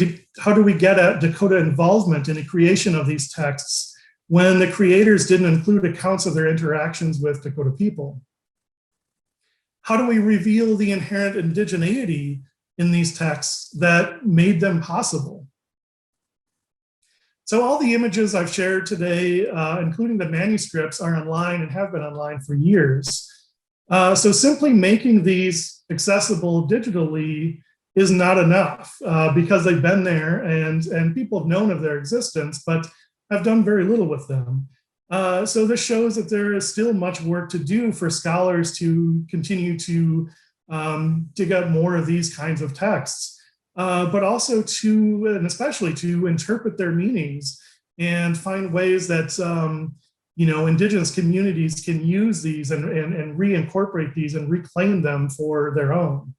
get at Dakota involvement in the creation of these texts when the creators didn't include accounts of their interactions with Dakota people? How do we reveal the inherent indigeneity in these texts that made them possible? So all the images I've shared today, including the manuscripts, are online and have been online for years. So simply making these accessible digitally is not enough because they've been there and people have known of their existence, but have done very little with them. So this shows that there is still much work to do for scholars to continue to dig up more of these kinds of texts. But also and especially to interpret their meanings and find ways that indigenous communities can use these and reincorporate these and reclaim them for their own.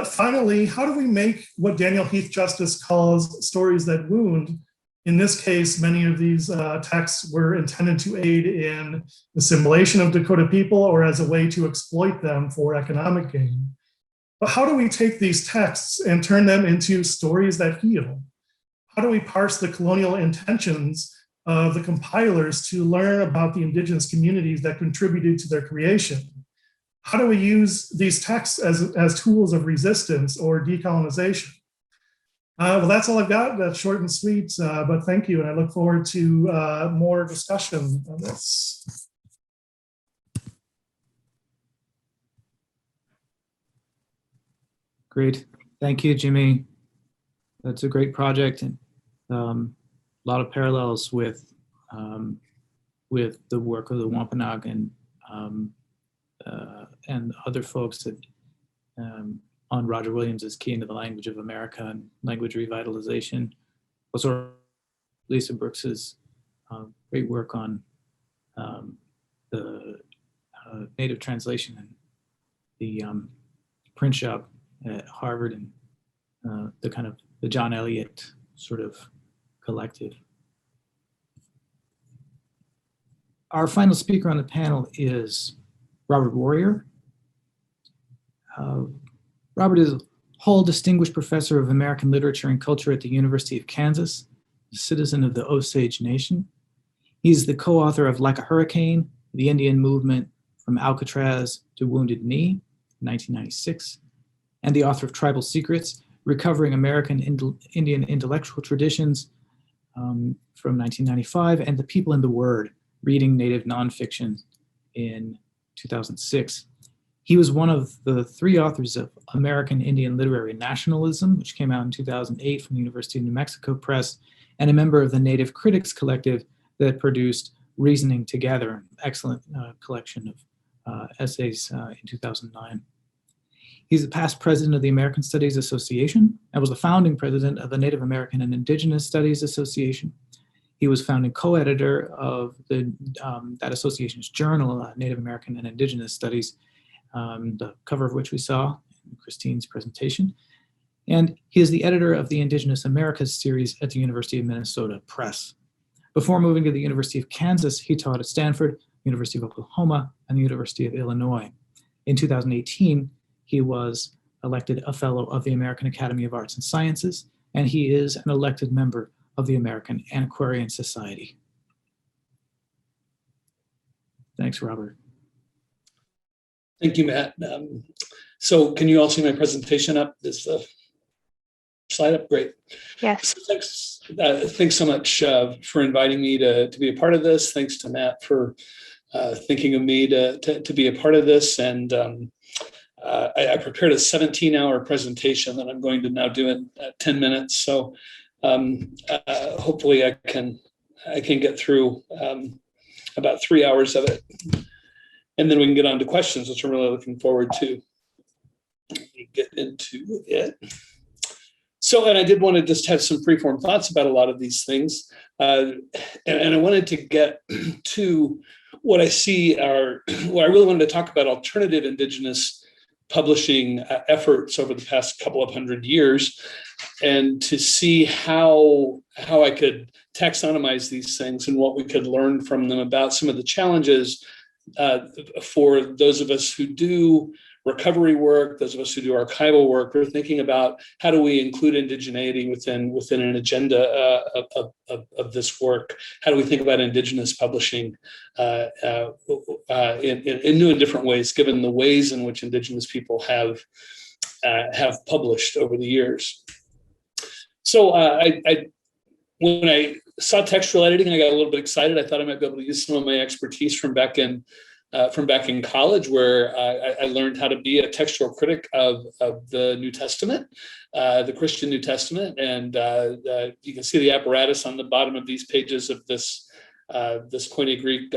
Finally, how do we make what Daniel Heath Justice calls stories that wound? In this case, many of these texts were intended to aid in assimilation of Dakota people or as a way to exploit them for economic gain. But how do we take these texts and turn them into stories that heal? How do we parse the colonial intentions of the compilers to learn about the indigenous communities that contributed to their creation? How do we use these texts as tools of resistance or decolonization? Well, that's all I've got. That's short and sweet, but thank you. And I look forward to more discussion on this. Great. Thank you, Jimmy. That's a great project and a lot of parallels with the work of the Wampanoag and other folks that on Roger Williams's Key into the Language of America and Language Revitalization. Also, Lisa Brooks's great work on the native translation and the print shop at Harvard and the John Eliot sort of collective. Our final speaker on the panel is Robert Warrior. Robert is Hall Distinguished Professor of American Literature and Culture at the University of Kansas, a citizen of the Osage Nation. He's the co-author of Like a Hurricane, the Indian Movement from Alcatraz to Wounded Knee, 1996, and the author of Tribal Secrets, Recovering American Indian Intellectual Traditions from 1995, and The People in the Word, Reading Native Nonfiction in 2006. He was one of the three authors of American Indian Literary Nationalism, which came out in 2008 from the University of New Mexico Press, and a member of the Native Critics Collective that produced Reasoning Together, an excellent collection of essays in 2009. He's the past president of the American Studies Association and was the founding president of the Native American and Indigenous Studies Association. He was founding co-editor of that association's journal, Native American and Indigenous Studies, the cover of which we saw in Christine's presentation. And he is the editor of the Indigenous Americas series at the University of Minnesota Press. Before moving to the University of Kansas, he taught at Stanford, University of Oklahoma, and the University of Illinois. In 2018, he was elected a fellow of the American Academy of Arts and Sciences, and he is an elected member of the American Antiquarian Society. Thanks, Robert. Thank you, Matt. So can you all see my presentation up? Is the slide up? Great. Yes. So thanks so much for inviting me to be a part of this. Thanks to Matt for thinking of me to be a part of this. And I prepared a 17-hour presentation that I'm going to now do in 10 minutes. So Hopefully I can get through about 3 hours of it. And then we can get on to questions, which I'm really looking forward to. Let me get into it. So, and I did want to just have some freeform thoughts about a lot of these things. And I wanted to get to what I see are, what I really wanted to talk about, alternative Indigenous publishing efforts over the past couple of hundred years, and to see how I could taxonomize these things and what we could learn from them about some of the challenges for those of us who do recovery work, those of us who do archival work. We're thinking about how do we include indigeneity within an agenda of this work? How do we think about Indigenous publishing in new and different ways, given the ways in which Indigenous people have published over the years? So when I saw textual editing, I got a little bit excited. I thought I might be able to use some of my expertise from back in college, where I learned how to be a textual critic of the New Testament, the Christian New Testament. And you can see the apparatus on the bottom of these pages of this Koine Greek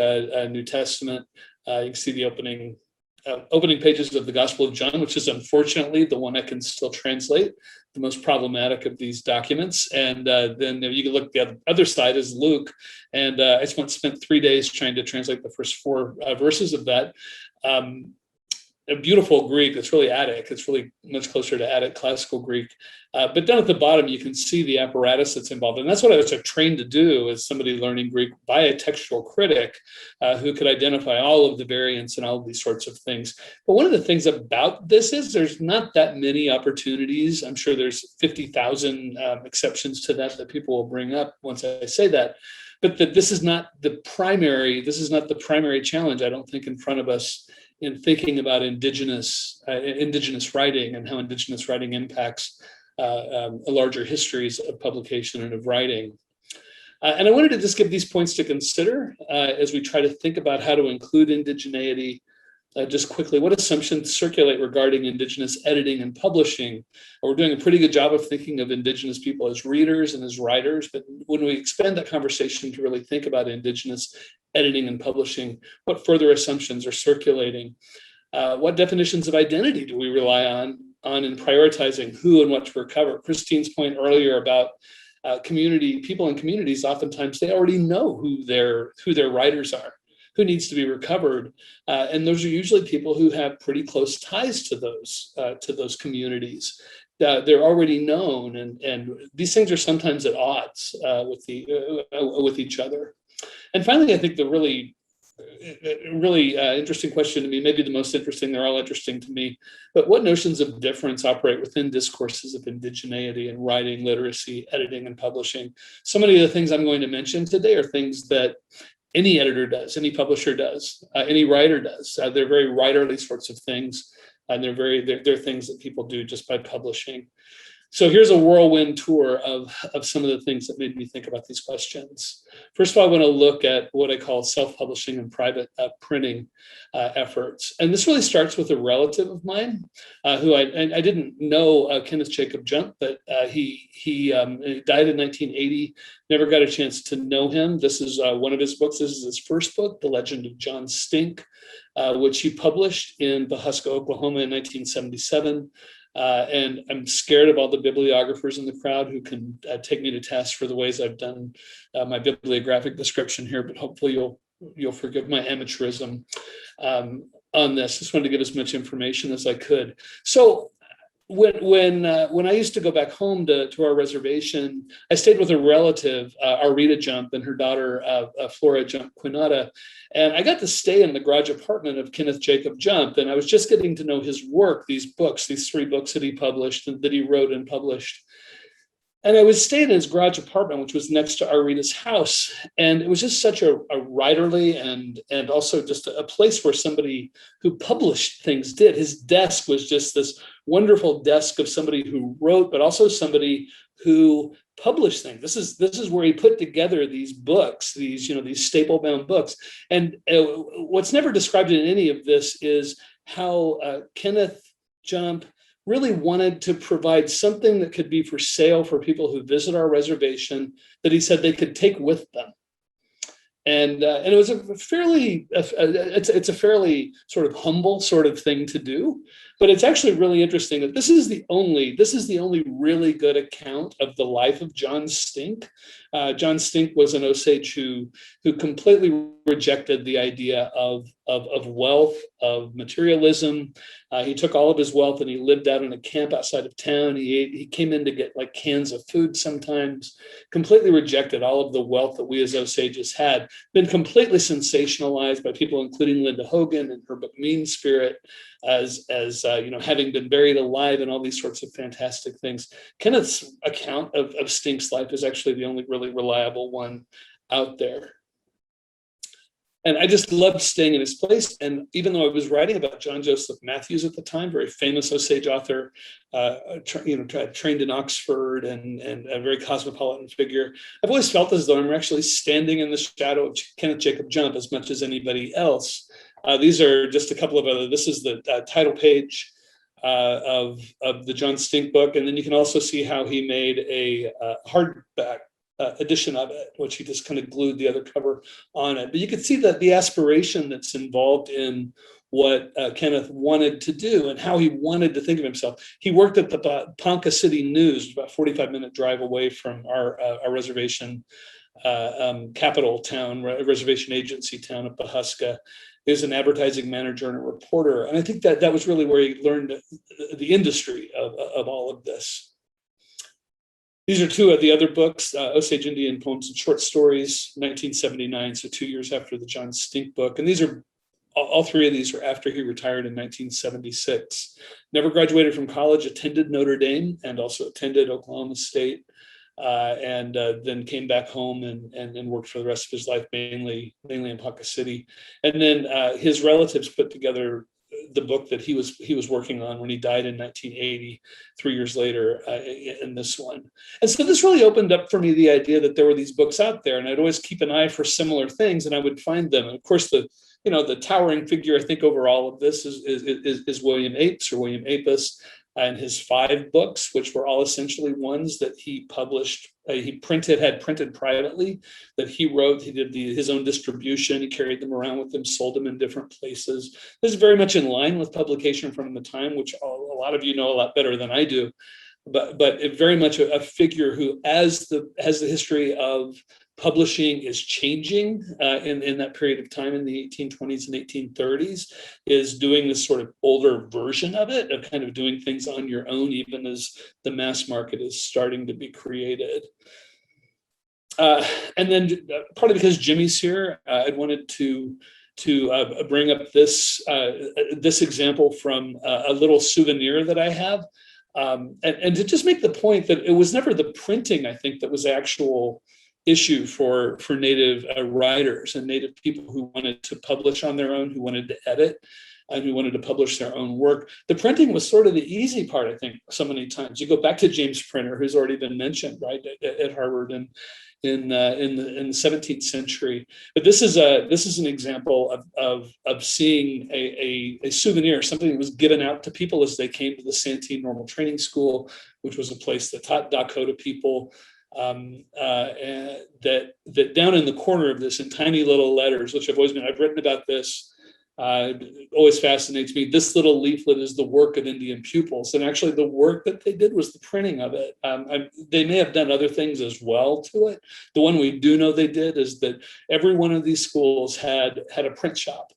New Testament. You can see the opening pages of the Gospel of John, which is unfortunately the one I can still translate, the most problematic of these documents. And then you can look at the other side is Luke. And I spent 3 days trying to translate the first 4 verses of that. A beautiful Greek. It's really Attic. It's really much closer to Attic classical Greek. But down at the bottom, you can see the apparatus that's involved. And that's what I was trained to do as somebody learning Greek by a textual critic who could identify all of the variants and all of these sorts of things. But one of the things about this is there's not that many opportunities. I'm sure there's 50,000 exceptions to that people will bring up once I say that. But that this is not the primary challenge, I don't think, in front of us in thinking about indigenous writing and how indigenous writing impacts larger histories of publication and of writing. And I wanted to just give these points to consider as we try to think about how to include indigeneity. Just quickly, what assumptions circulate regarding Indigenous editing and publishing? We're doing a pretty good job of thinking of Indigenous people as readers and as writers, but when we expand that conversation to really think about Indigenous editing and publishing, what further assumptions are circulating? What definitions of identity do we rely on in prioritizing who and what to recover? Christine's point earlier about people in communities, oftentimes they already know who their writers are, who needs to be recovered, and those are usually people who have pretty close ties to those communities. They're already known, and these things are sometimes at odds with each other. And finally, I think the really interesting question to me, maybe the most interesting, they're all interesting to me, but what notions of difference operate within discourses of indigeneity and writing, literacy, editing, and publishing? So many of the things I'm going to mention today are things that any editor does, any publisher does, any writer does. They're very writerly sorts of things, and they're things that people do just by publishing. So here's a whirlwind tour of some of the things that made me think about these questions. First of all, I want to look at what I call self-publishing and private printing efforts. And this really starts with a relative of mine who I didn't know, Kenneth Jacob Jump, but he died in 1980. Never got a chance to know him. This is one of his books. This is his first book, The Legend of John Stink, which he published in Pawhuska, Oklahoma in 1977. And I'm scared of all the bibliographers in the crowd who can take me to task for the ways I've done my bibliographic description here, but hopefully you'll forgive my amateurism on this. Just wanted to get as much information as I could. So when I used to go back home to our reservation, I stayed with a relative, Arita Jump, and her daughter, Flora Jump Quinata. And I got to stay in the garage apartment of Kenneth Jacob Jump. And I was just getting to know his work, these 3 books that he published and that he wrote and published. And I was staying in his garage apartment, which was next to Arita's house. And it was just such a writerly and also just a place where somebody who published things did. His desk was just this wonderful desk of somebody who wrote, but also somebody who published things. This is where he put together these books, these staple-bound books. And what's never described in any of this is how Kenneth Jump really wanted to provide something that could be for sale for people who visit our reservation that he said they could take with them. And it was it's a fairly sort of humble sort of thing to do, but it's actually really interesting that this is the only really good account of the life of John Stink. John Stink was an Osage who completely rejected the idea of wealth, of materialism. He took all of his wealth and he lived out in a camp outside of town. He came in to get like cans of food sometimes. Completely rejected all of the wealth that we as Osages had. Been completely sensationalized by people, including Linda Hogan and her book Mean Spirit, as having been buried alive and all these sorts of fantastic things. Kenneth's account of Stink's life is actually the only really reliable one out there. And I just loved staying in his place. And even though I was writing about John Joseph Matthews at the time, very famous Osage author, trained in Oxford and a very cosmopolitan figure, I've always felt as though I'm actually standing in the shadow of Kenneth Jacob Jump as much as anybody else. These are just a couple of other, this is the title page of the John Stink book. And then you can also see how he made a hardback edition of it, which he just kind of glued the other cover on it. But you can see that the aspiration that's involved in what Kenneth wanted to do and how he wanted to think of himself. He worked at the Ponca City News, about a 45-minute drive away from our reservation capital town, reservation agency town of Pawhuska. He was an advertising manager and a reporter. And I think that was really where he learned the industry of all of this. These are two of the other books, Osage Indian Poems and Short Stories, 1979, so 2 years after the John Stink book. And these are, all three of these are after he retired in 1976. Never graduated from college, attended Notre Dame and also attended Oklahoma State, and then came back home and worked for the rest of his life, mainly in Ponca City. And then his relatives put together the book that he was working on when he died in 1980, 3 years later, in this one. And so this really opened up for me the idea that there were these books out there, and I'd always keep an eye for similar things, and I would find them. And of course, the towering figure I think over all of this is William Apes, or William Apis, and his 5 books, which were all essentially ones that he published, had printed privately, that he wrote. He did his own distribution. He carried them around with him, sold them in different places. This is very much in line with publication from the time, which a lot of you know a lot better than I do. But it very much a figure who, as the history of publishing is changing in that period of time in the 1820s and 1830s, is doing this sort of older version of it, of kind of doing things on your own, even as the mass market is starting to be created. And then partly because Jimmy's here, I wanted to bring up this example from a little souvenir that I have, and to just make the point that it was never the printing, I think, that was actual issue for Native writers and Native people who wanted to publish on their own, who wanted to edit, and who wanted to publish their own work. The printing was sort of the easy part, I think, so many times. You go back to James Printer, who's already been mentioned, right, at Harvard and in the 17th century. But this is an example of seeing a souvenir, something that was given out to people as they came to the Santee Normal Training School, which was a place that taught Dakota people. And that down in the corner of this, in tiny little letters, which I've written about this, always fascinates me. This little leaflet is the work of Indian pupils, and actually the work that they did was the printing of it. They may have done other things as well to it. The one we do know they did is that every one of these schools had a print shop.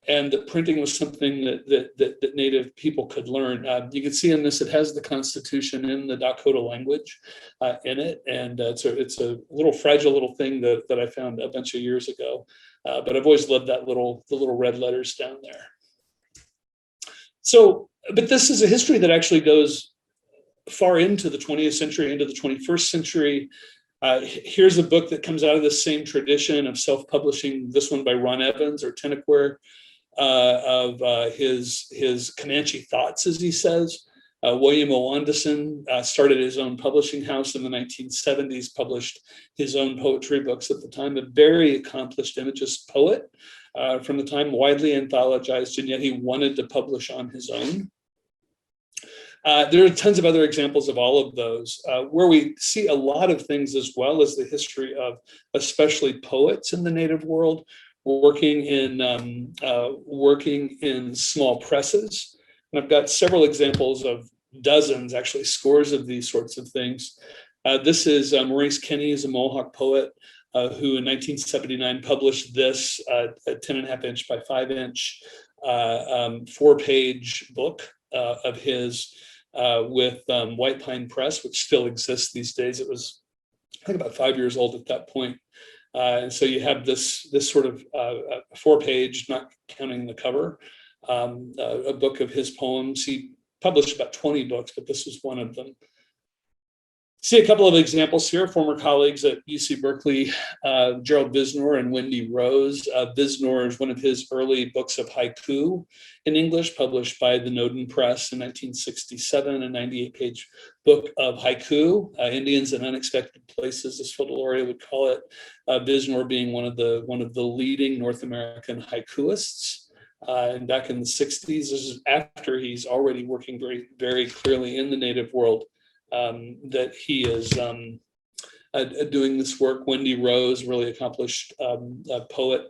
And the printing was something that Native people could learn. You can see in this, it has the Constitution in the Dakota language in it. And it's a little fragile little thing that I found a bunch of years ago. But I've always loved the little red letters down there. So, but this is a history that actually goes far into the 20th century, into the 21st century. Here's a book that comes out of the same tradition of self-publishing, this one by Ron Evans, or Tennequare, of his Comanche thoughts, as he says. William O. Anderson started his own publishing house in the 1970s, published his own poetry books at the time, a very accomplished Imagist poet from the time, widely anthologized, and yet he wanted to publish on his own. There are tons of other examples of all of those. Where we see a lot of things as well as the history of especially poets in the Native world working in small presses. And I've got several examples of dozens, actually scores of these sorts of things. This is Maurice Kenny, is a Mohawk poet who in 1979 published this 10.5 inch by 5 inch 4-page book of his with White Pine Press, which still exists these days. It was, I think, about 5 years old at that point. And so you have this sort of 4-page, not counting the cover, a book of his poems. He published about 20 books, but this was one of them. See a couple of examples here. Former colleagues at UC Berkeley, Gerald Visnor and Wendy Rose. Visnor is one of his early books of haiku in English, published by the Noden Press in 1967, a 98-page book of haiku, Indians in Unexpected Places, as Phil Deloria would call it. Visnor being one of the leading North American haikuists. And back in the 60s, this is after he's already working very, very clearly in the Native world. That he is doing this work. Wendy Rose, really accomplished poet,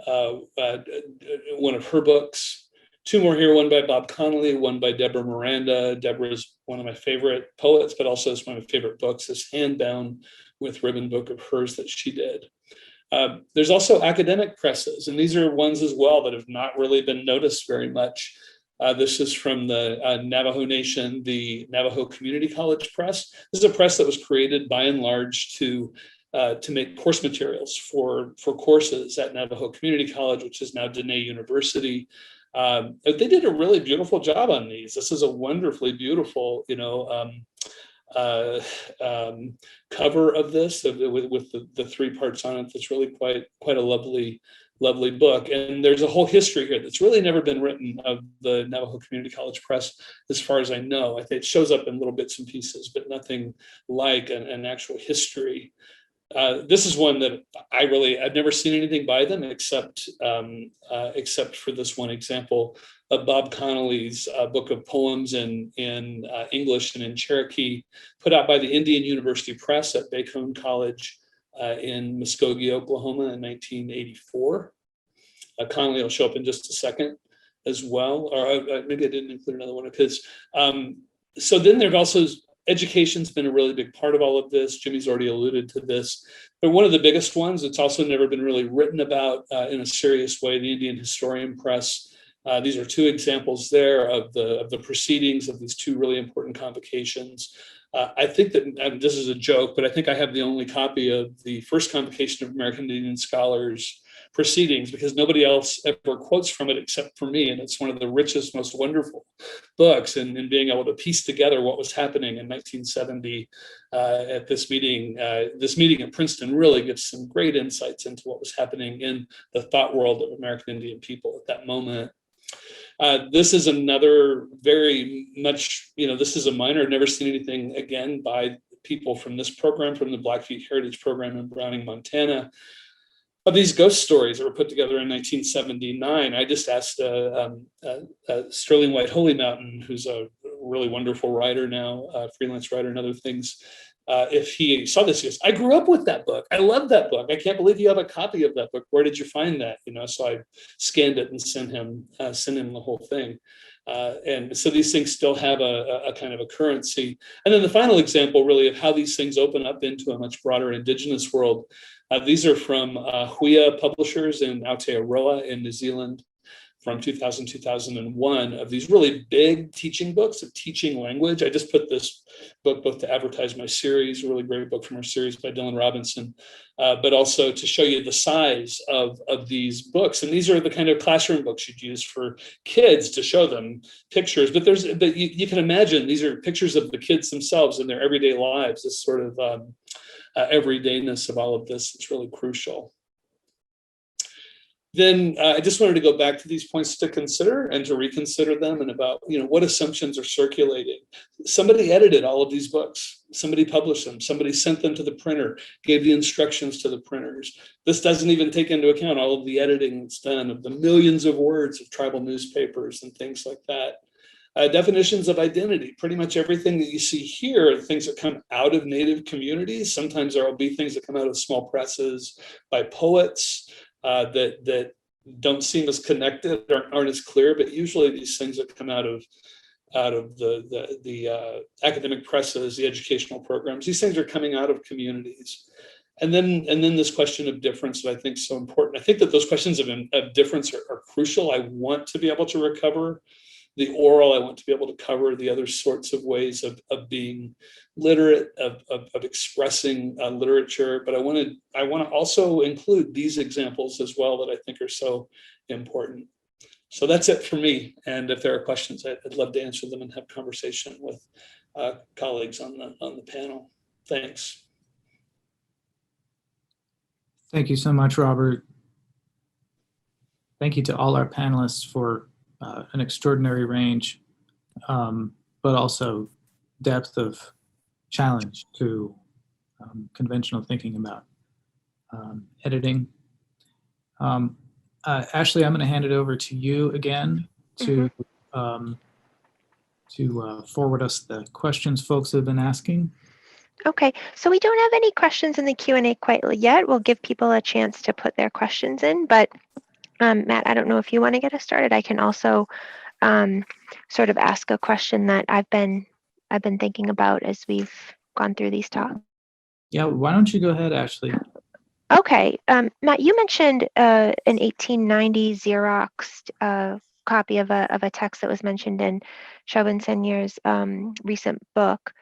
one of her books. Two more here, one by Bob Connolly, one by Deborah Miranda. Deborah is one of my favorite poets, but also is one of my favorite books, this Handbound with Ribbon book of hers that she did. There's also academic presses, and these are ones as well that have not really been noticed very much. This is from the Navajo Nation, the Navajo Community College Press. This is a press that was created by and large to make course materials for courses at Navajo Community College, which is now Dene University. They did a really beautiful job on these. This is a wonderfully beautiful, cover of this with the 3 parts on it. That's really quite a lovely book. And there's a whole history here that's really never been written of the Navajo Community College Press, as far as I know. I think it shows up in little bits and pieces, but nothing like an actual history. This is one that I've never seen anything by them except for this one example of Bob Connolly's book of poems in English and in Cherokee, put out by the Indian University Press at Bacone College in Muskogee, Oklahoma in 1984. Connolly will show up in just a second as well, or maybe I didn't include another one of his. So then there's also, education's been a really big part of all of this. Jimmy's already alluded to this, but one of the biggest ones, it's also never been really written about in a serious way, the Indian Historian Press. These are 2 examples there of the proceedings of these 2 really important convocations. I think that this is a joke, but I think I have the only copy of the first Convocation of American Indian Scholars Proceedings, because nobody else ever quotes from it except for me. And it's one of the richest, most wonderful books in being able to piece together what was happening in 1970 at this meeting. This meeting at Princeton really gives some great insights into what was happening in the thought world of American Indian people at that moment. This is another very much, this is a minor. I've never seen anything again by people from this program, from the Blackfeet Heritage Program in Browning, Montana, of these ghost stories that were put together in 1979. I just asked Sterling White Holy Mountain, who's a really wonderful writer now, freelance writer and other things, if he saw this. He goes, I grew up with that book. I love that book. I can't believe you have a copy of that book. Where did you find that? So I scanned it and sent him the whole thing. And so these things still have a kind of a currency. And then the final example really of how these things open up into a much broader Indigenous world. These are from Huia Publishers in Aotearoa in New Zealand from 2000-2001 of these really big teaching books of teaching language. I just put this book both to advertise my series, a really great book from our series by Dylan Robinson, but also to show you the size of these books. And these are the kind of classroom books you'd use for kids to show them pictures. But you can imagine these are pictures of the kids themselves in their everyday lives. This sort of everydayness of all of this is really crucial. Then I just wanted to go back to these points to consider and to reconsider them, and about what assumptions are circulating. Somebody edited all of these books. Somebody published them. Somebody sent them to the printer, gave the instructions to the printers. This doesn't even take into account all of the editing that's done of the millions of words of tribal newspapers and things like that. Definitions of identity. Pretty much everything that you see here are things that come out of Native communities. Sometimes there will be things that come out of small presses by poets that don't seem as connected, aren't as clear, but usually these things that come out of the academic presses, the educational programs, these things are coming out of communities. And then this question of difference that I think is so important. I think that those questions of difference are crucial. I want to be able to recover the oral. I want to be able to cover the other sorts of ways of being literate, of expressing literature. But I want to also include these examples as well that I think are so important. So that's it for me. And if there are questions, I'd love to answer them and have conversation with colleagues on the panel. Thanks. Thank you so much, Robert. Thank you to all our panelists for an extraordinary range, but also depth of challenge to conventional thinking about editing. Ashley, I'm going to hand it over to you again to forward us the questions folks have been asking. Okay, so we don't have any questions in the Q&A quite yet. We'll give people a chance to put their questions in, but Matt, I don't know if you want to get us started. I can also sort of ask a question that I've been thinking about as we've gone through these talks. Yeah, why don't you go ahead, Ashley? Okay, Matt, you mentioned an 1890 Xeroxed copy of a text that was mentioned in Chauvin Seigneur's recent book.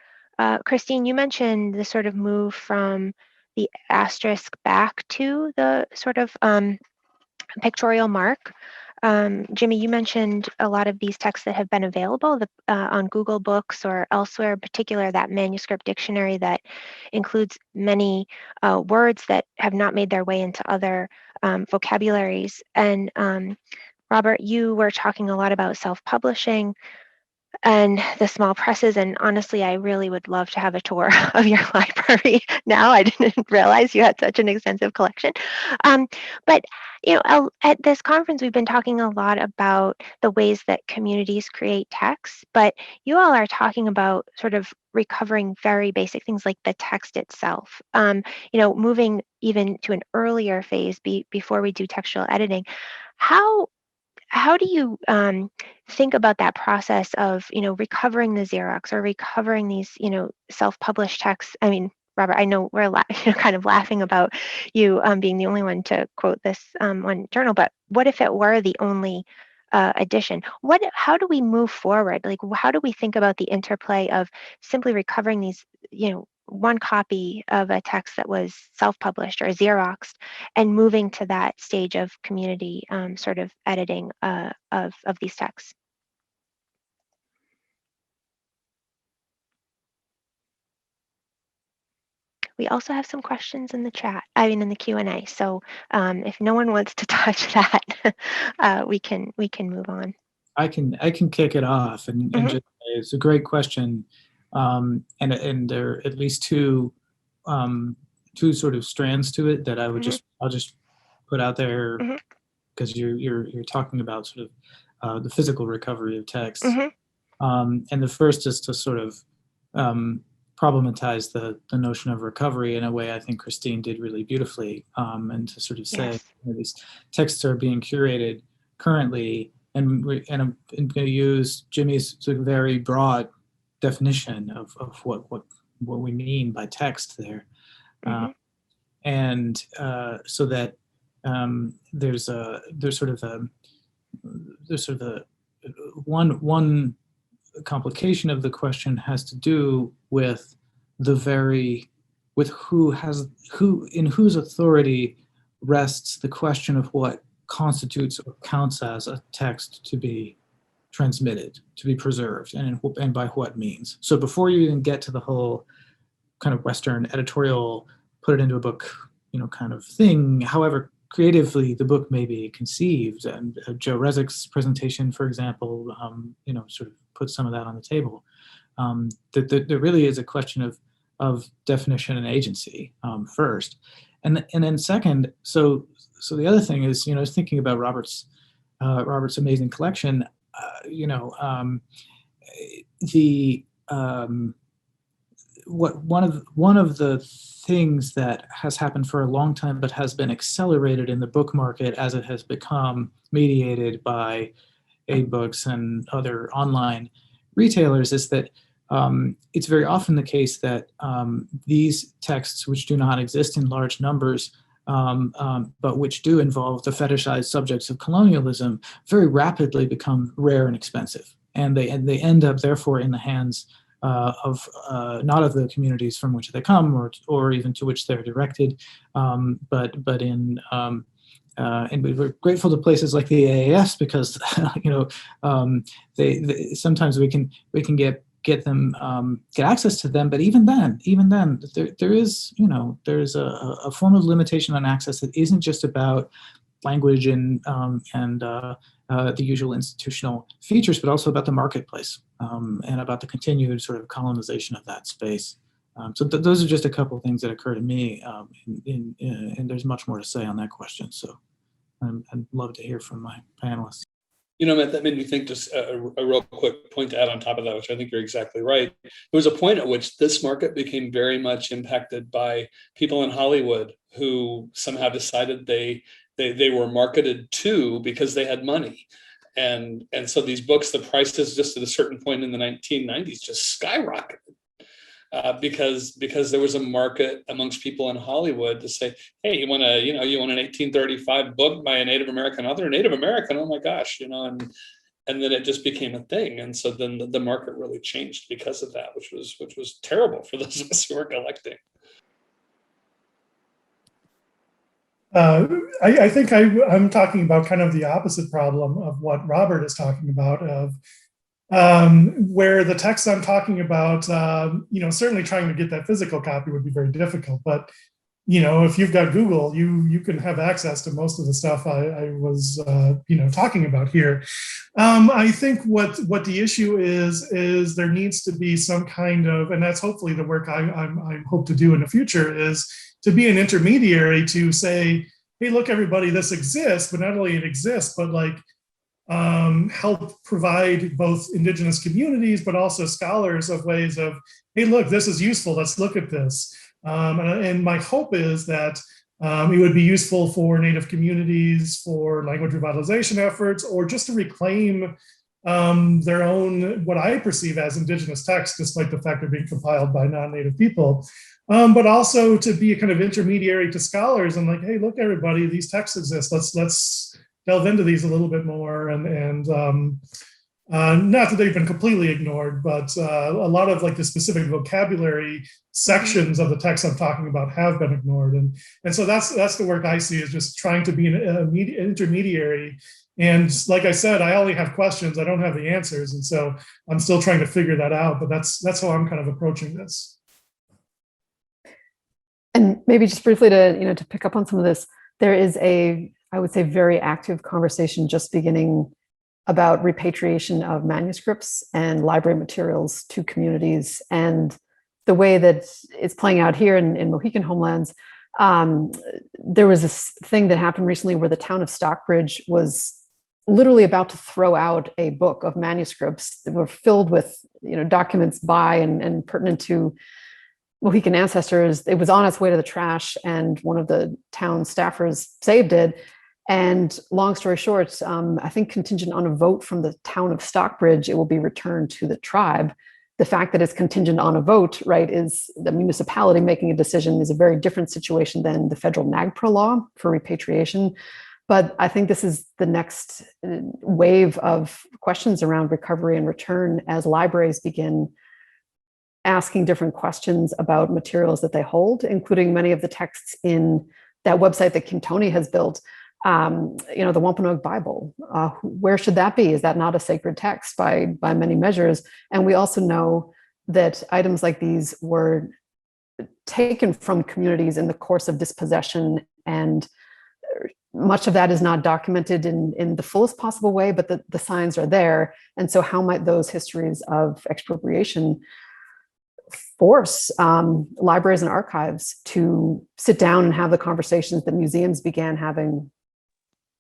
Christine, you mentioned the sort of move from the asterisk back to the sort of pictorial mark. Jimmy, you mentioned a lot of these texts that have been available on Google Books or elsewhere, in particular that Manuscript Dictionary that includes many words that have not made their way into other vocabularies. And Robert, you were talking a lot about self-publishing and the small presses, and honestly, I really would love to have a tour of your library now. I didn't realize you had such an extensive collection. But at this conference, we've been talking a lot about the ways that communities create texts, but you all are talking about sort of recovering very basic things like the text itself. Moving even to an earlier phase before we do textual editing. How do you think about that process of, recovering the Xerox or recovering these, self-published texts? I mean, Robert, I know we're kind of laughing about you being the only one to quote this one journal, but what if it were the only edition? How do we move forward? Like, how do we think about the interplay of simply recovering these, one copy of a text that was self-published or Xeroxed and moving to that stage of community sort of editing of these texts? We also have some questions in the chat, in the Q&A. So if no one wants to touch that, we can move on. I can kick it off and just say it's a great question. And there are at least two sort of strands to it that I'll just put out there because you're talking about sort of the physical recovery of text. And the first is to sort of problematize the notion of recovery in a way I think Christine did really beautifully, and to sort of say these texts are being curated currently, and I'm going to use Jimmy's sort of very broad definition of what we mean by text there, and so that there's sort of a one complication of the question has to do with in whose authority rests the question of what constitutes or counts as a text to be transmitted, to be preserved, and by what means. So before you even get to the whole kind of Western editorial, put it into a book, kind of thing, however creatively the book may be conceived, and Joe Rezick's presentation, for example, sort of put some of that on the table. There really is a question of definition and agency first, and then second. So the other thing is, thinking about Robert's amazing collection, the one of the things that has happened for a long time but has been accelerated in the book market as it has become mediated by books and other online retailers is that it's very often the case that these texts, which do not exist in large numbers, but which do involve the fetishized subjects of colonialism, very rapidly become rare and expensive. And they end up, therefore, in the hands of not of the communities from which they come or even to which they're directed, but in and we're grateful to places like the AAS because they sometimes we can get access to them, but even then there is there's a form of limitation on access that isn't just about language and the usual institutional features, but also about the marketplace and about the continued sort of colonization of that space. So those are just a couple of things that occur to me, and there's much more to say on that question. So I'd love to hear from my panelists. Matt, that made me think just a real quick point to add on top of that, which I think you're exactly right. There was a point at which this market became very much impacted by people in Hollywood who somehow decided they were marketed to because they had money. And so these books, the prices just at a certain point in the 1990s just skyrocketed. Because there was a market amongst people in Hollywood to say, hey, you want an 1835 book by a Native American author, Native American, oh my gosh, and then it just became a thing. And so then the market really changed because of that, which was terrible for those of us who were collecting. I think I'm talking about kind of the opposite problem of what Robert is talking about, of where the text I'm talking about, certainly trying to get that physical copy would be very difficult. But, if you've got Google, you can have access to most of the stuff I was, talking about here. I think what the issue is there needs to be some kind of, and that's hopefully the work I hope to do in the future, is to be an intermediary to say, hey, look, everybody, this exists, but not only it exists, but help provide both Indigenous communities, but also scholars of ways of, hey, look, this is useful, let's look at this. And my hope is that it would be useful for Native communities, for language revitalization efforts, or just to reclaim their own, what I perceive as Indigenous texts, despite the fact they're being compiled by non-Native people. But also to be a kind of intermediary to scholars and hey, look, everybody, these texts exist. Let's delve into these a little bit more, and not that they've been completely ignored, but a lot of the specific vocabulary sections of the text I'm talking about have been ignored, and so that's the work I see, is just trying to be an intermediary. And like I said, I only have questions, I don't have the answers, and so I'm still trying to figure that out. But that's how I'm kind of approaching this. And maybe just briefly to pick up on some of this, there is I would say, very active conversation just beginning about repatriation of manuscripts and library materials to communities. And the way that it's playing out here in Mohican homelands, there was this thing that happened recently where the town of Stockbridge was literally about to throw out a book of manuscripts that were filled with documents by and pertinent to Mohican ancestors. It was on its way to the trash, and one of the town staffers saved it. And long story short, I think contingent on a vote from the town of Stockbridge, it will be returned to the tribe. The fact that it's contingent on a vote, right, is the municipality making a decision, is a very different situation than the federal NAGPRA law for repatriation. But I think this is the next wave of questions around recovery and return as libraries begin asking different questions about materials that they hold, including many of the texts in that website that Kim Toney has built. The Wampanoag Bible, where should that be? Is that not a sacred text by many measures? And we also know that items like these were taken from communities in the course of dispossession, and much of that is not documented in the fullest possible way, but the signs are there. And so how might those histories of expropriation force libraries and archives to sit down and have the conversations that museums began having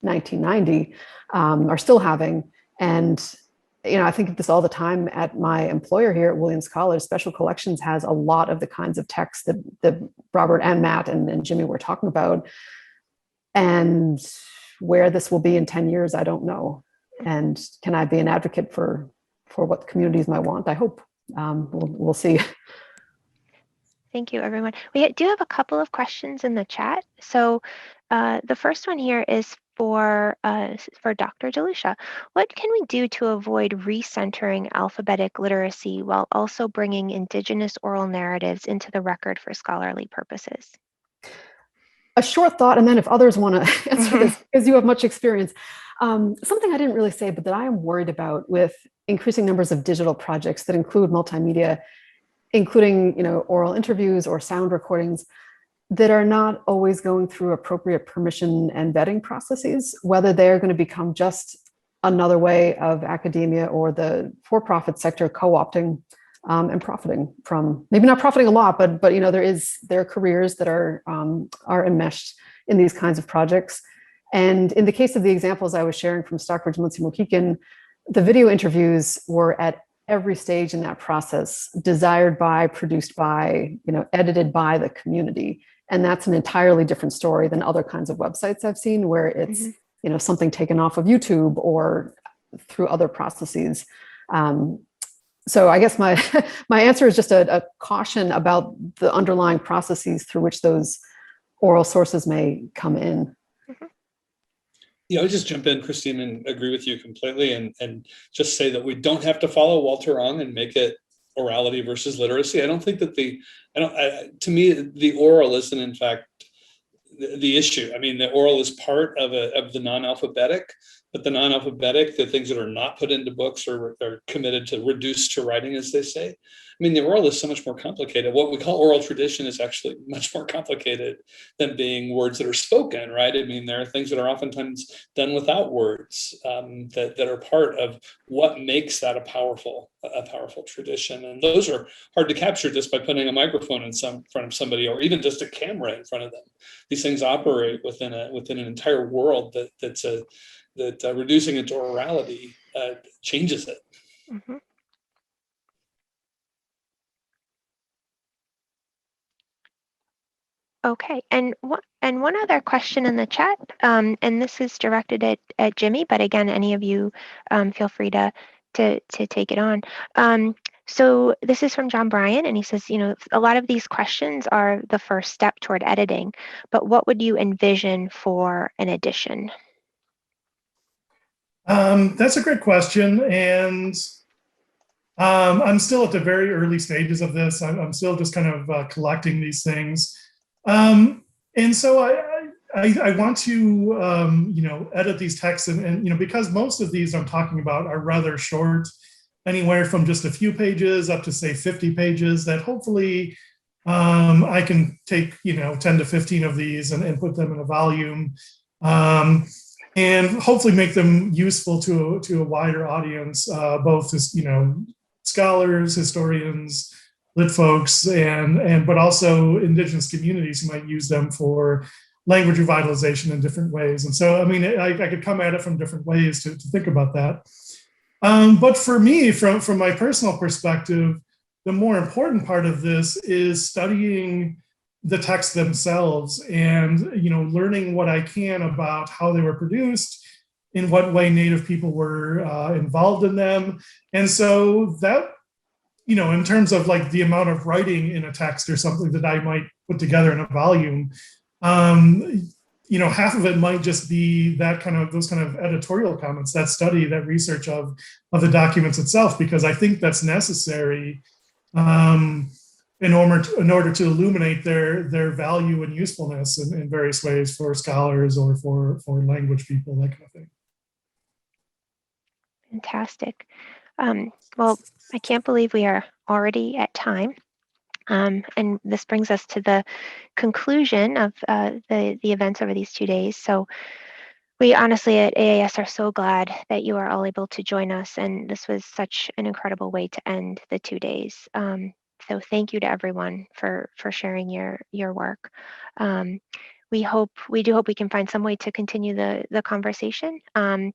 1990, are still having, and I think of this all the time at my employer here at Williams College. Special Collections has a lot of the kinds of texts that Robert and Matt and Jimmy were talking about. And where this will be in 10 years, I don't know. And can I be an advocate for what the communities might want? I hope. We'll see. Thank you, everyone. We do have a couple of questions in the chat. So the first one here is for Dr. DeLucia. What can we do to avoid recentering alphabetic literacy while also bringing Indigenous oral narratives into the record for scholarly purposes? A short thought, and then if others want to answer this, because you have much experience. Something I didn't really say, but that I am worried about with increasing numbers of digital projects that include multimedia, including oral interviews or sound recordings, that are not always going through appropriate permission and vetting processes, whether they're going to become just another way of academia or the for-profit sector co-opting and profiting from, maybe not profiting a lot, but there are careers that are enmeshed in these kinds of projects. And in the case of the examples I was sharing from Stockbridge, Muncie, Mohican, the video interviews were at every stage in that process, desired by, produced by, edited by the community. And that's an entirely different story than other kinds of websites I've seen where it's, something taken off of YouTube or through other processes. So I guess my answer is just a caution about the underlying processes through which those oral sources may come in. Yeah, I would just jump in, Christine, and agree with you completely, and just say that we don't have to follow Walter Ong and make it orality versus literacy. I don't think that to me, the oral isn't in fact the issue. I mean, the oral is part of the non-alphabetic, but the non-alphabetic, the things that are not put into books or are committed to reduce to writing, as they say. I mean, the oral is so much more complicated. What we call oral tradition is actually much more complicated than being words that are spoken, right? I mean, there are things that are oftentimes done without words that are part of what makes that a powerful tradition. And those are hard to capture just by putting a microphone in front of somebody, or even just a camera in front of them. These things operate within an entire world that reducing it to orality changes it. Mm-hmm. Okay, and one other question in the chat, and this is directed at Jimmy, but again, any of you feel free to take it on. So this is from John Bryan, and he says, a lot of these questions are the first step toward editing, but what would you envision for an edition? That's a great question, and I'm still at the very early stages of this. I'm still just kind of collecting these things. And so I want to, edit these texts and because most of these I'm talking about are rather short, anywhere from just a few pages up to say 50 pages, that hopefully I can take, 10 to 15 of these and put them in a volume, and hopefully make them useful to a wider audience, both as, scholars, historians, lit folks, but also Indigenous communities who might use them for language revitalization in different ways. And so, I mean, I could come at it from different ways to think about that. But for me, from my personal perspective, the more important part of this is studying the texts themselves and, learning what I can about how they were produced, in what way Native people were involved in them. And so that, in terms of like the amount of writing in a text or something that I might put together in a volume, half of it might just be those kind of editorial comments, that study, that research of the documents itself, because I think that's necessary in order to illuminate their value and usefulness in various ways for scholars or for language people, that kind of thing. Fantastic. Well, I can't believe we are already at time. And this brings us to the conclusion of the events over these 2 days. So we honestly at AAS are so glad that you are all able to join us. And this was such an incredible way to end the 2 days. So thank you to everyone for sharing your work. we do hope we can find some way to continue the conversation. And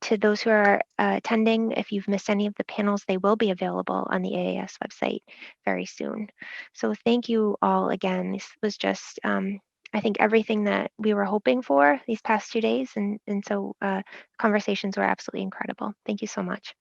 to those who are attending, if you've missed any of the panels, they will be available on the AAS website very soon. So thank you all again. This was just, I think, everything that we were hoping for these past 2 days. And so conversations were absolutely incredible. Thank you so much.